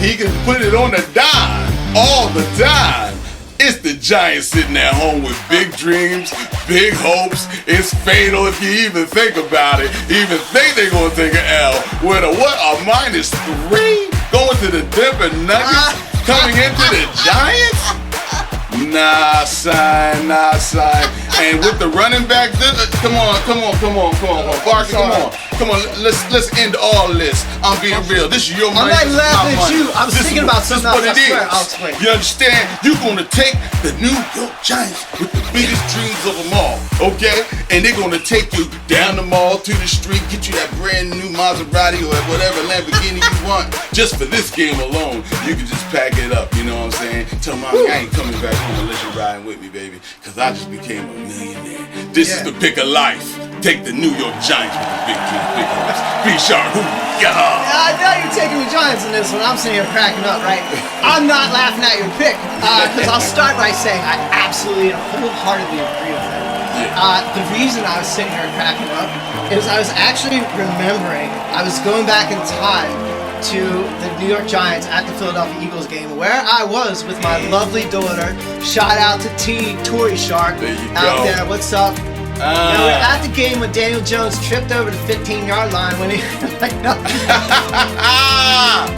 Speaker 1: He can put it on the dime all the time. It's the Giants sitting at home with big dreams, big hopes. It's fatal if you even think about it. Even think they're going to take an L. With a -3 going to the Denver Nuggets, coming into the Giants? Nah, son. And with the running back, come on, Barkley, come on. Let's end all this. I'm being real. This is your money.
Speaker 2: I'm not laughing at you. I was thinking about something else. I'll explain.
Speaker 1: You understand? You're gonna take the New York Giants with the biggest dreams of them all, okay? And they're gonna take you down the mall to the street, get you that brand new Maserati or whatever Lamborghini you want. Just for this game alone, you can just pack it up. You know what I'm saying? Tell mommy I ain't coming back home unless you're riding with me, baby, because I just became a millionaire. This is the pick of life. Take the New York Giants with the big hopes. Be sharp.
Speaker 2: I know you're taking the Giants in this one. I'm sitting here cracking up, right? I'm not laughing at your pick because I'll start by saying I absolutely and wholeheartedly agree with that. The reason I was sitting here cracking up is I was actually remembering, I was going back in time to the New York Giants at the Philadelphia Eagles game where I was with my lovely daughter. Shout out to Tori Shark out there. What's up? We're at the game when Daniel Jones tripped over the 15-yard line when he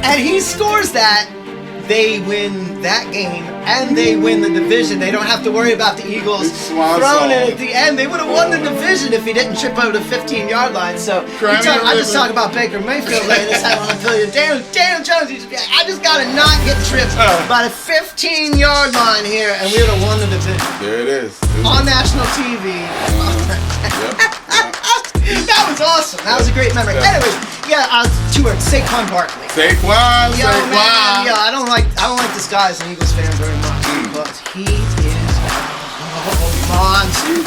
Speaker 2: and he scores that. They win that game and they win the division. They don't have to worry about the Eagles throwing it at the end. They would have won the division if he didn't trip over the 15-yard line. So I just talk about Baker Mayfield laying his hat on the field. Daniel Jones, I just gotta not get tripped by the 15-yard line here, and we would have won the division.
Speaker 1: There it is.
Speaker 2: On national TV. That was awesome. That was a great memory. Anyways, two words. Saquon Barkley.
Speaker 1: Saquon.
Speaker 2: Man, I don't like this guy as an Eagles fan very much because he is a monster.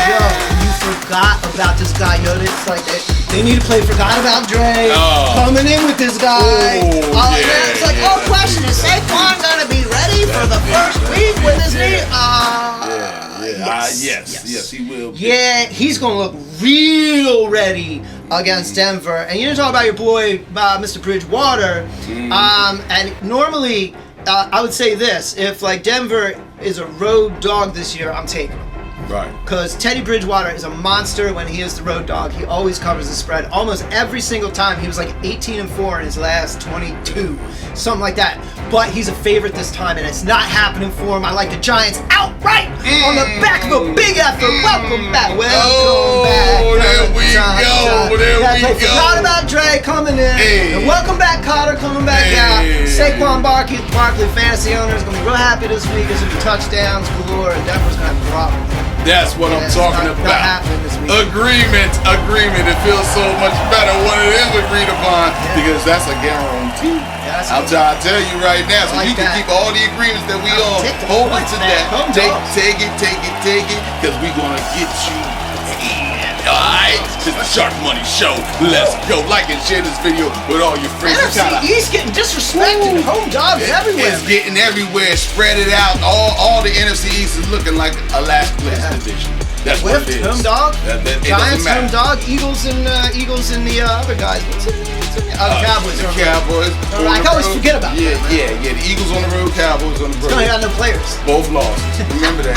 Speaker 2: Yo, you forgot about this guy. Yo, it's like they need to play. Forgot about Dre coming in with this guy. It's like, question is Saquon gonna be ready for the first week with his knee?
Speaker 1: Yes, he will.
Speaker 2: Yeah, he's gonna look real ready against Denver. And you didn't talk about your boy, Mr. Bridgewater. And normally, I would say this: if like Denver is a road dog this year, I'm taking him.
Speaker 1: Right.
Speaker 2: Because Teddy Bridgewater is a monster when he is the road dog. He always covers the spread. Almost every single time. He was like 18-4 in his last 22. Something like that. But he's a favorite this time, and it's not happening for him. I like the Giants outright. right on the back of a big effort. Welcome back. Welcome back.
Speaker 1: There we go. There we go.
Speaker 2: Forgot about Dre coming in.
Speaker 1: Hey.
Speaker 2: And welcome back, Cotter, coming back out. Saquon Barkley fantasy owners going to be real happy this week. There's going to be touchdowns galore, and Denver's going to drop.
Speaker 1: That's what I'm talking about. Agreement. It feels so much better when it is agreed upon because that's a guarantee. I'm trying to tell you right now, so you can keep all the agreements that we all hold on to that. Take it, because we're gonna get you in. Alright? It's the Shark Money Show. Let's go. Like and share this video with all your friends.
Speaker 2: NFC East getting disrespected. Home dogs everywhere.
Speaker 1: It's getting everywhere. Spread it out. All the NFC East is looking like a last place division. That's what it is.
Speaker 2: Home dog. Giants, home dog. Eagles and the other guys. What's it? Cowboys.
Speaker 1: The Cowboys.
Speaker 2: I always forget about that.
Speaker 1: Yeah. The Eagles on the road, Cowboys on the road.
Speaker 2: Still ain't got no players.
Speaker 1: Both losses. Remember that.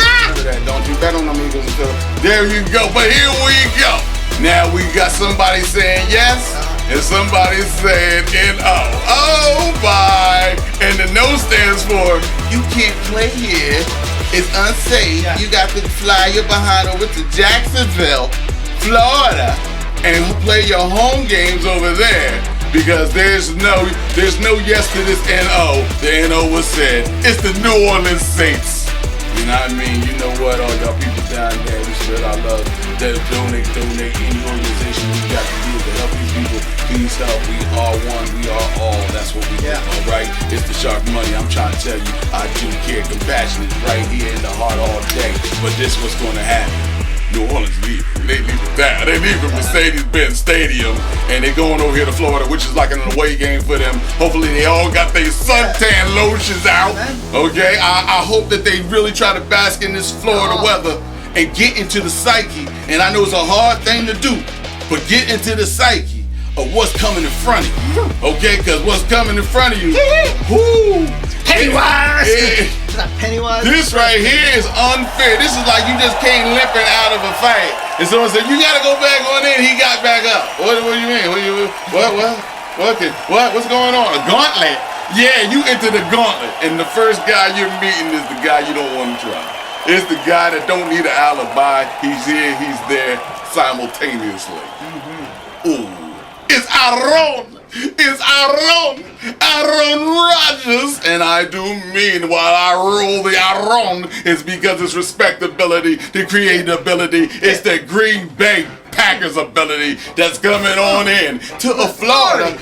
Speaker 1: Don't you bet on them Eagles until. There you go. But here we go. Now we got somebody saying yes and somebody saying no. Oh my! And the no stands for you can't play here. It's unsafe. You got to fly your behind over to Jacksonville, Florida, and play your home games over there because there's no yes to this NO. The NO was said. It's the New Orleans Saints. You know what I mean? You know what? All y'all people down there, we spread our love. Donate any organization we got to do to help these people. Please help. We are one. We are all. That's what we do. All right? It's the Shark Money. I'm trying to tell you, I do care. Compassion is right here in the heart all day. But this what's going to happen. New Orleans leave. They leave it down. They leave from Mercedes-Benz Stadium and they going over here to Florida, which is like an away game for them. Hopefully they all got their suntan lotions out. Okay? I hope that they really try to bask in this Florida weather and get into the psyche. And I know it's a hard thing to do, but get into the psyche of what's coming in front of you. Okay? Because what's coming in front of you,
Speaker 2: Pennywise! Is that Pennywise?
Speaker 1: This right here is unfair. This is like you just came limping out of a fight. And someone said, you gotta go back on in. He got back up. What do you mean? What's going on? A gauntlet? Yeah, you enter the gauntlet. And the first guy you're meeting is the guy you don't want to try. It's the guy that don't need an alibi. He's here, he's there simultaneously. Ooh. It's Aaron. It's Aaron Rodgers, and I do mean while I rule the Aaron, it's because it's respectability, the creatability, it's the Green Bay Packers ability that's coming on in to a Florida,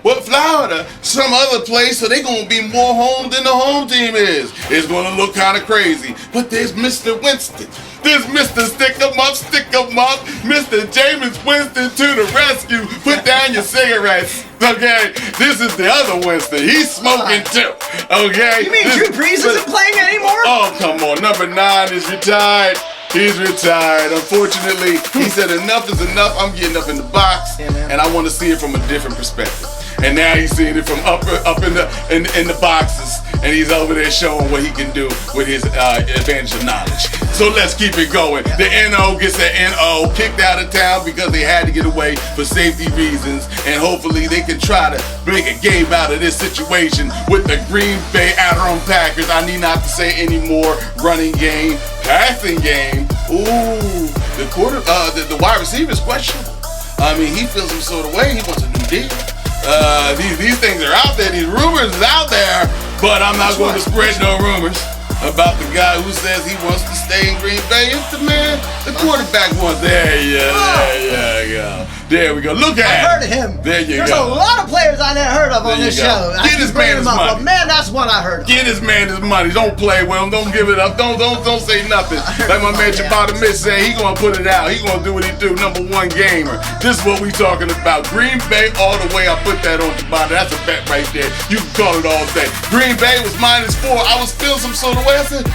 Speaker 1: what Florida? Some other place, so they're gonna be more home than the home team is. It's gonna look kind of crazy, but there's Mr. Winston. There's Mr. Stick 'em up, Mr. Jameis Winston to the rescue. Put down your cigarettes, okay? This is the other Winston. He's smoking too, okay?
Speaker 2: You mean Drew Brees isn't playing anymore?
Speaker 1: Oh, come on. Number 9 is retired. He's retired. Unfortunately, he said enough is enough. I'm getting up in the box, and I want to see it from a different perspective. And now he's seeing it from up in the boxes, and he's over there showing what he can do with his advantage of knowledge. So let's keep it going. The NO gets the NO kicked out of town because they had to get away for safety reasons, and hopefully they can try to make a game out of this situation with the Green Bay Aaron Packers. I need not to say any more. Running game, passing game. Ooh, the wide receiver is questionable. I mean, he feels some sort of way. He wants a new deal. These things are out there. These rumors is out there, but I'm not going to spread no rumors about the guy who says he wants to stay in Green Bay. It's the man, the quarterback wants. There you go. There we go. Look at
Speaker 2: I've heard of him.
Speaker 1: There you
Speaker 2: There's
Speaker 1: go.
Speaker 2: a lot of players I never heard of on this show.
Speaker 1: Get this man his money.
Speaker 2: But man, that's one I heard of.
Speaker 1: Get this man his money. Don't play with him. Don't give it up. Don't say nothing. Like my man Chabata Mitch said, he gonna put it out. He gonna do what he do. Number 1 gamer. This is what we talking about. Green Bay all the way. I put that on Chabata. That's a bet right there. You can call it all day. Green Bay was -4. I was feeling some sort of way. I said,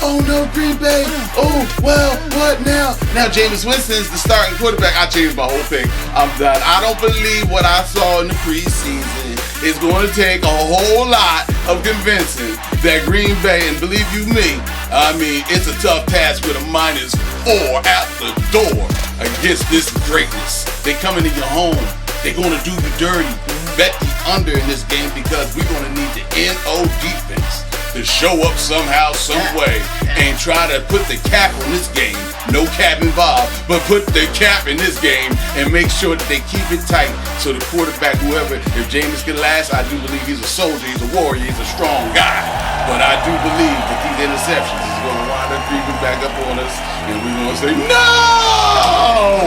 Speaker 1: oh no, Green Bay. Oh, well, what now? Now Jameis Winston's the starting quarterback. I changed my whole pick. I'm done. I don't believe what I saw in the preseason. It's going to take a whole lot of convincing that Green Bay, and believe you me, I mean, it's a tough task with a -4 at the door against this greatness. They coming to your home. They're going to do you dirty. Bet the under in this game because we're going to need the NO defense to show up somehow, some way, and try to put the cap on this game. No cap involved, but put the cap in this game and make sure that they keep it tight so the quarterback, whoever, if Jameis can last, I do believe he's a soldier, he's a warrior, he's a strong guy. But I do believe that these interceptions is going to wind up creeping back up on us, and we're going to say, no!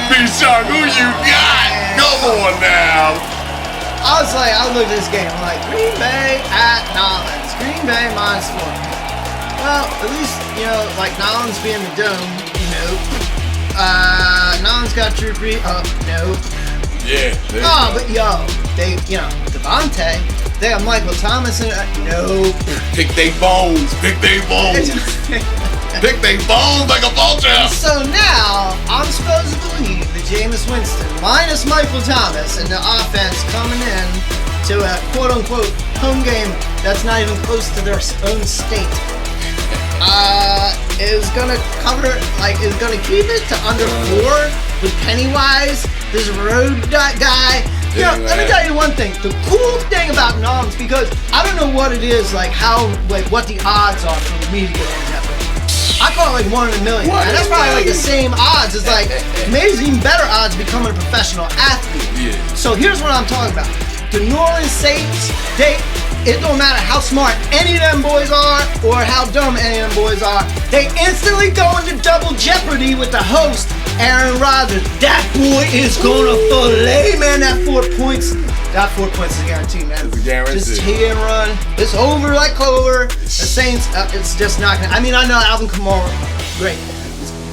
Speaker 1: B-Shark, who you got? Come on now.
Speaker 2: I was like, I looked at this game, I'm like, Green Bay at Nolans. Green Bay -4. Well, at least, like Nolans being the dome, Nolans got Drew Brees. No.
Speaker 1: Yeah.
Speaker 2: Oh, but they, Devontae, they got Michael Thomas in it. No.
Speaker 1: Pick they bones. Pick they bones. Pick they bones like a vulture.
Speaker 2: So now, I'm supposed to believe that Jameis Winston, minus Michael Thomas, and the offense coming in to a quote-unquote home game that's not even close to their own state, is gonna is gonna keep it to under 4 with Pennywise, this road guy. Let me tell you one thing. The cool thing about Noms, because I don't know what it is, what the odds are for the media and everything. I call it like 1 in a million. And that's probably like the same odds as maybe even better odds becoming a professional athlete.
Speaker 1: Yeah.
Speaker 2: So here's what I'm talking about. The New Orleans Saints, it don't matter how smart any of them boys are or how dumb any of them boys are, they instantly go into double jeopardy with the host, Aaron Rodgers. That boy is gonna fillet, man. That 4 points. That 4 points is a guarantee, man.
Speaker 1: It's a guarantee.
Speaker 2: Just tee and run. It's over like Clover. The Saints, it's just not gonna. I mean, I know Alvin Kamara, great.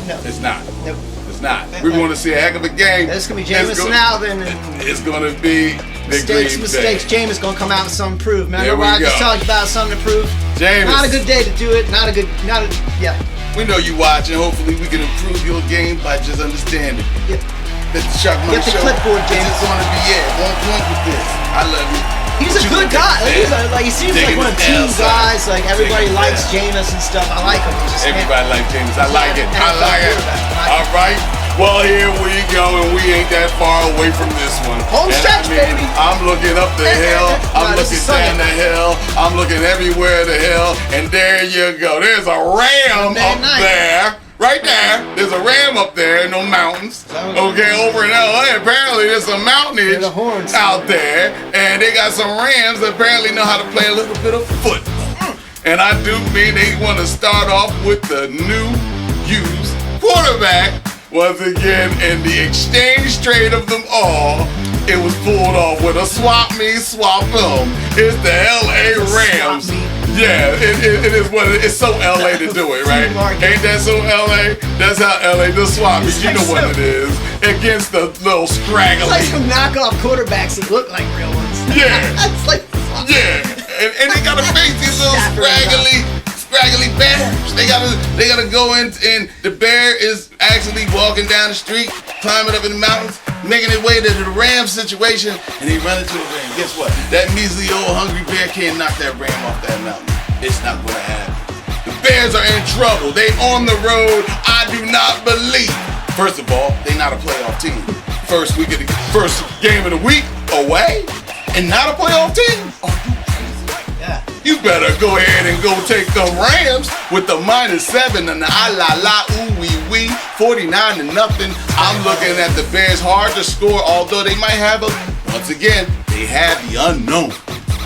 Speaker 2: No.
Speaker 1: It's not.
Speaker 2: Nope.
Speaker 1: It's not. We're going to see a heck of a game.
Speaker 2: It's gonna be Jameis and Alvin.
Speaker 1: It's going to be
Speaker 2: mistakes. Jameis gonna come out with something to prove. Remember
Speaker 1: There we
Speaker 2: Rodgers
Speaker 1: go.
Speaker 2: talked about something to prove.
Speaker 1: Jameis.
Speaker 2: Not a good day to do it. Yeah.
Speaker 1: We know you watching. Hopefully we can improve your game by just understanding.
Speaker 2: Yeah.
Speaker 1: That the Sharkmoney
Speaker 2: Get the
Speaker 1: show
Speaker 2: clipboard, James.
Speaker 1: is going to be on point with this. I love you.
Speaker 2: He's a good guy. He seems like one of the team guys. Like everybody likes Jameis and stuff. I like him.
Speaker 1: Everybody likes Jameis. I like it. I like it. All right. Well, here we go, and we ain't that far away from this one.
Speaker 2: Home stretch, baby.
Speaker 1: I'm looking up the hill. I'm looking down the hill. I'm looking everywhere the hill, and there you go. There's a ram up there. Right there. There's a ram up there in the mountains. Okay, over in LA, apparently there's some mountainage out there, and they got some rams that apparently know how to play a little bit of football. And I do mean they want to start off with the new used quarterback. Once again, in the exchange trade of them all, it was pulled off with a swap me, swap them. It's the LA Rams. Yeah, it is what it's so LA to do it, right? Ain't that so LA? That's how LA does swap me. You know what it is. Against the little scraggly.
Speaker 2: It's like some knockoff quarterbacks that look like real ones.
Speaker 1: Yeah.
Speaker 2: It's like
Speaker 1: and they gotta face these little scraggly bears. They gotta go in, and the bear is actually walking down the street, climbing up in the mountains, making his way to the ram situation, and he run into a ram. Guess what? That measly old hungry bear can't knock that ram off that mountain. It's not gonna happen. The Bears are in trouble. They on the road. I do not believe. First of all, they not a playoff team. First game of the week away, and not a playoff team. You better go ahead and go take the Rams with the -7 and the ooh-wee-wee, 49-0. I'm looking at the Bears hard to score, although they might have once again, they have the unknown.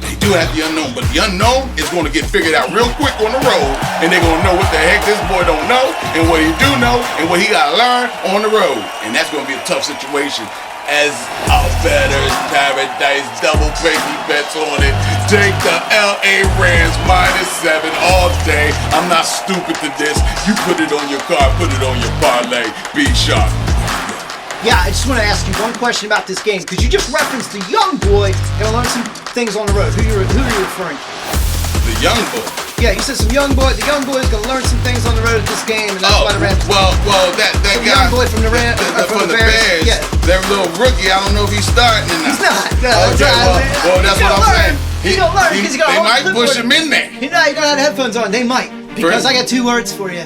Speaker 1: They do have the unknown, but the unknown is going to get figured out real quick on the road, and they're going to know what the heck this boy don't know, and what he do know, and what he got to learn on the road. And that's going to be a tough situation. As our betters paradise, double crazy bets on it. Take the LA Rams -7 all day. I'm not stupid to this. You put it on your card, put it on your parlay. Be sharp.
Speaker 2: Yeah, I just want to ask you one question about this game, because you just referenced the young boy and learn some things on the road. Who are you referring to?
Speaker 1: The young boy.
Speaker 2: Yeah, you said some young boy. The young boy is gonna learn some things on the road at this game, and that's why the Rams.
Speaker 1: Well, that
Speaker 2: some
Speaker 1: guy.
Speaker 2: Young boy from the Rams.
Speaker 1: From the Bears.
Speaker 2: Yeah.
Speaker 1: That little rookie. I don't know if he's starting or not.
Speaker 2: He's not.
Speaker 1: Okay, well, that's what I'm saying.
Speaker 2: He don't learn because he got.
Speaker 1: They might push him in there.
Speaker 2: You don't have headphones on. They might, because I got 2 words for you.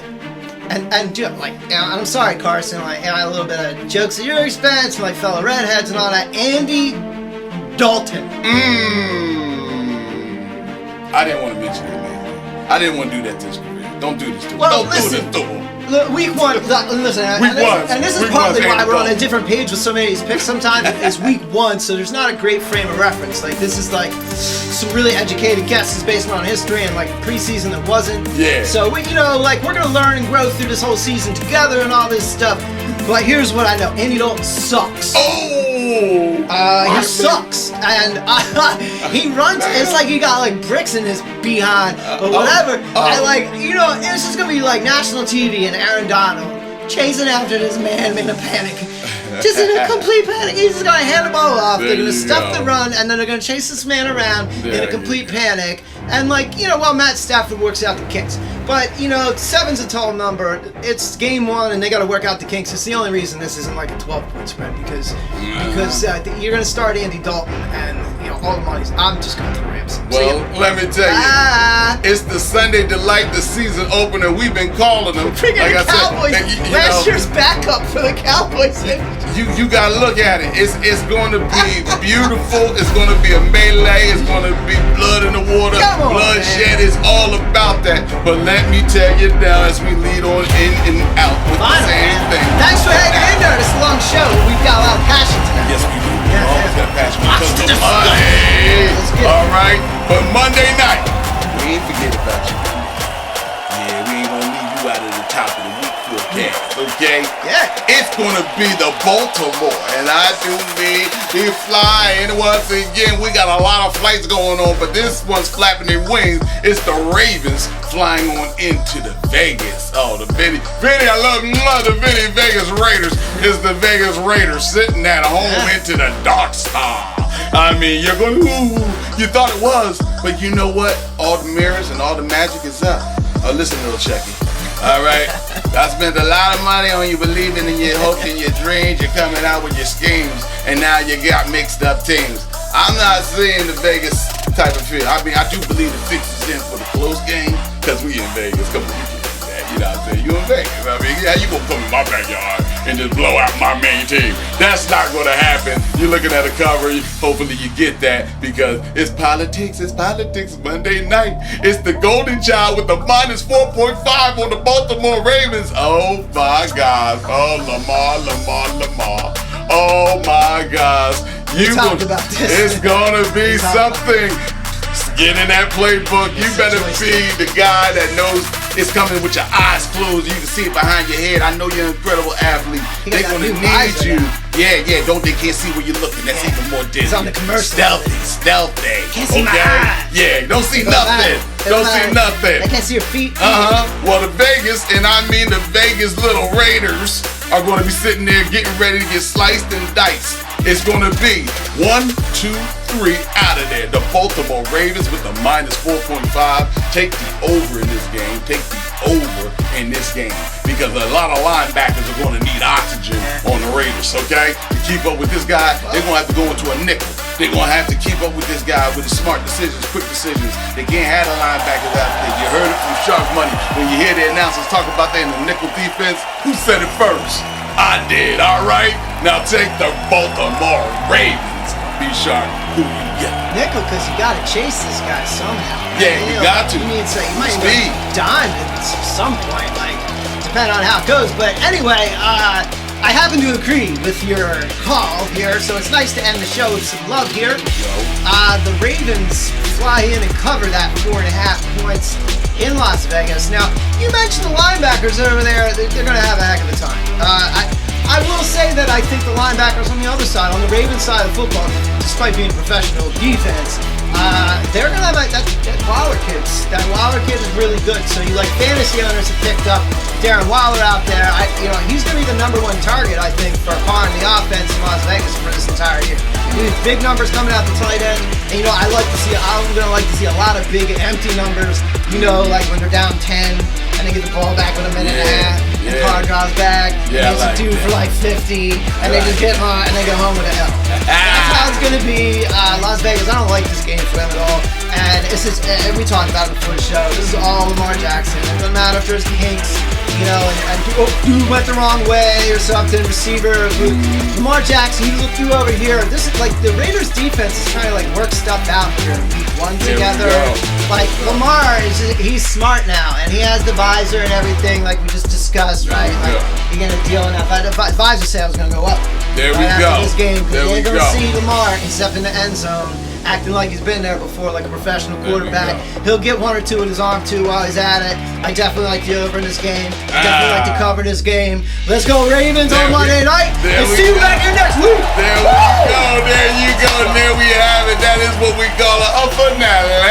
Speaker 2: And I'm sorry, Carson. I had a little bit of jokes at your expense, like fellow redheads and all that. Andy Dalton.
Speaker 1: I didn't want to mention him, man. I didn't want to do that to his career. Don't do this to him.
Speaker 2: Well,
Speaker 1: Don't do this to him.
Speaker 2: Look, week one, listen, and this is partly why we're on a different page with so many of these picks. Sometimes it's week one, so there's not a great frame of reference. Like, this is like some really educated guesses based on history and like preseason that wasn't.
Speaker 1: Yeah.
Speaker 2: So we, we're gonna learn and grow through this whole season together and all this stuff. But here's what I know: Andy Dalton sucks. He sucks, and he runs. It's like he got like bricks in his behind, but whatever. This is gonna be like national TV and Aaron Donald chasing after this man in a panic, just in a complete panic. He's just gonna hand the ball off. They're gonna stuff the run, and then they're gonna chase this man around in a complete panic. And while Matt Stafford works out the kinks. But, 7's a tall number. It's game one, and they got to work out the kinks. It's the only reason this isn't like a 12-point spread because you're going to start Andy Dalton, and all the money's. I'm just going to throw Rams.
Speaker 1: Well, let me tell you, it's the Sunday Delight, the season opener. We've been calling them.
Speaker 2: Freaking the Cowboys. Last year's backup for the Cowboys.
Speaker 1: You gotta look at it. It's going to be beautiful. It's going to be a melee. It's going to be blood in the water. Bloodshed is all about that. But let me tell you now, as we lead on in and out with the same thing.
Speaker 2: Thanks for hanging in there. This is a long show. We've got a lot of passion tonight.
Speaker 1: Yes, we do. We always got passion because of money. All right, but Monday night, we ain't forget about you. Yeah, we ain't gonna leave you out of the top of the week forecast, okay?
Speaker 2: Yeah.
Speaker 1: It's gonna be the Baltimore, and I do mean we flying once again. We got a lot of flights going on, but this one's flapping their wings. It's the Ravens flying on into the Vegas. Oh, the Vinny, I love the Vinny Vegas Raiders. It's the Vegas Raiders sitting at home into the Dark Star. I mean, you're going, ooh, you thought it was, but you know what? All the mirrors and all the magic is up. Oh, listen, little Chucky. All right, I spent a lot of money on you believing in your hopes and your dreams. You're coming out with your schemes, and now you got mixed up teams. I'm not seeing the Vegas type of feel. I mean, I do believe the fix is in for the close game, because we in Vegas. Come on, you can do that. You know what I'm saying? You in Vegas. I mean, yeah, you gonna come in my backyard and just blow out my main team. That's not gonna happen. You're looking at a cover, hopefully you get that, because it's politics Monday night. It's the Golden Child with the minus 4.5 on the Baltimore Ravens. Oh my gosh. Oh, Lamar. Oh my gosh.
Speaker 2: You talked about this.
Speaker 1: It's gonna be something. Get in that playbook. You better be the guy that knows it's coming with your eyes closed. You can see it behind your head. I know you're an incredible athlete. They're gonna need you. Yeah. They can't see where you're looking. That's even more dismal.
Speaker 2: It's on the commercial.
Speaker 1: Stealthy.
Speaker 2: Can't see my eyes.
Speaker 1: Yeah, don't see nothing. Don't see nothing.
Speaker 2: I can't see your feet.
Speaker 1: Well, the Vegas, and I mean the Vegas little Raiders, are going to be sitting there getting ready to get sliced and diced. It's going to be 1, 2, 3 out of there. The Baltimore Ravens with the minus 4.5. Take the over in this game. Take the over in this game. Because a lot of linebackers are going to need oxygen on the Raiders, okay? To keep up with this guy, they're going to have to go into a nickel. They're going to have to keep up with this guy with his smart decisions, quick decisions. They can't have the linebackers out there. You heard it from Sharkmoney. When you hear the announcers talk about that in the nickel defense, who said it first? I did, all right? Now take the Baltimore Ravens. Be sharp. Who you get?
Speaker 2: Nickel, because you got to chase this guy somehow.
Speaker 1: Yeah, you got to.
Speaker 2: You might need a dime at some point, depending on how it goes. But anyway, I happen to agree with your call here, so it's nice to end the show with some love here. The Ravens fly in and cover that 4.5 points in Las Vegas. Now, you mentioned the linebackers over there. They're going to have a heck of a time. I will say that I think the linebackers on the other side, on the Ravens side of football, despite being professional defense, they're going to have that Waller kid. That Waller kid is really good. So you fantasy owners have picked up Darren Waller out there. He's going to be the number one target, I think, for powering the offense in Las Vegas for this entire year. These big numbers coming out the tight end. And, I'm going to like to see a lot of big empty numbers, like when they're down 10 and they get the ball back with a minute and a half. And Carr draws back, and it's a dude for 50, and they just get home and they go home with a L. That's how it's gonna be. Las Vegas, I don't like this game for them at all. And we talked about it before the show. This is all Lamar Jackson. It doesn't matter if there's the kinks. you know, and you went the wrong way or something, receiver. Lamar Jackson, he looked through over here. This is like the Raiders defense is trying to like work stuff out here in week 1 together. Like Lamar he's smart now, and he has the visor and everything, like we just discussed, right? Like you're gonna deal in that. Visor sales gonna go up.
Speaker 1: There we
Speaker 2: After
Speaker 1: go.
Speaker 2: this game,
Speaker 1: There we
Speaker 2: they're gonna
Speaker 1: go.
Speaker 2: see Lamar step in the end zone, acting like he's been there before, like a professional quarterback. He'll get 1 or 2 in his arm too while he's at it. I definitely like the over in this game. Definitely like to cover this game. Let's go Ravens on Monday night. And see you back here next week.
Speaker 1: There we go. There you go. And there we have it. That is what we call a finale.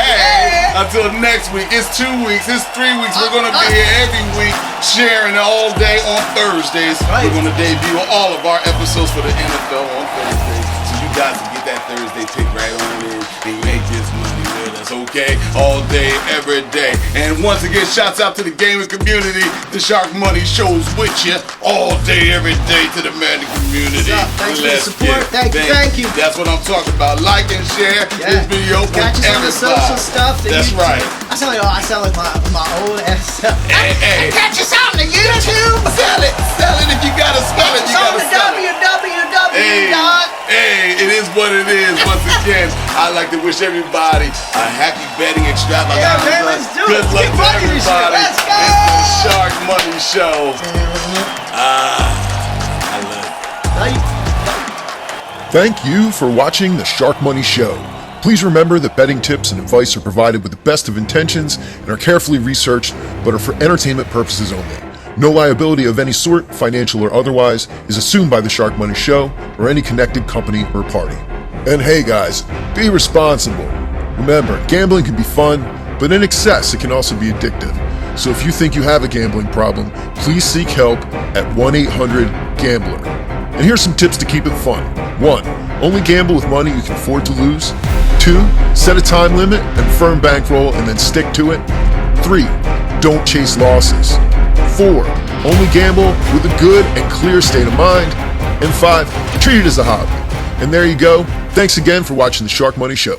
Speaker 1: Until next week. It's 2 weeks. It's 3 weeks. We're going to be here every week sharing all day on Thursdays.
Speaker 2: Right.
Speaker 1: We're going to debut all of our episodes for the NFL on Thursdays. So you guys can get that Thursday pick right on in and make this money with us, okay? All day, every day. And once again, shouts out to the gaming community. The Shark Money Show's with you all day, every day to the man community.
Speaker 2: Thanks for the support. Thank you.
Speaker 1: That's what I'm talking about. Like and share this video with
Speaker 2: Got you some of the social stuff.
Speaker 1: That's right.
Speaker 2: I sound like my old ass stuff.
Speaker 1: Hey.
Speaker 2: Got you something to YouTube.
Speaker 1: Sell it if you gotta spell it. You gotta sell it. Hey, it is what it is. Once again, I'd like to wish everybody a happy betting extravaganza.
Speaker 2: Yeah, man, let's do it.
Speaker 1: Good luck to everybody.
Speaker 2: Let's go.
Speaker 1: It's the Shark Money Show. I love it.
Speaker 4: Thank you for watching the Shark Money Show. Please remember that betting tips and advice are provided with the best of intentions and are carefully researched, but are for entertainment purposes only. No liability of any sort, financial or otherwise, is assumed by the Shark Money Show or any connected company or party. And hey guys, be responsible. Remember, gambling can be fun, but in excess it can also be addictive. So if you think you have a gambling problem, please seek help at 1-800-GAMBLER. And here's some tips to keep it fun. 1. Only gamble with money you can afford to lose. 2. Set a time limit and firm bankroll and then stick to it. 3. Don't chase losses. 4. Only gamble with a good and clear state of mind. And 5. Treat it as a hobby. And there you go. Thanks again for watching the Shark Money Show.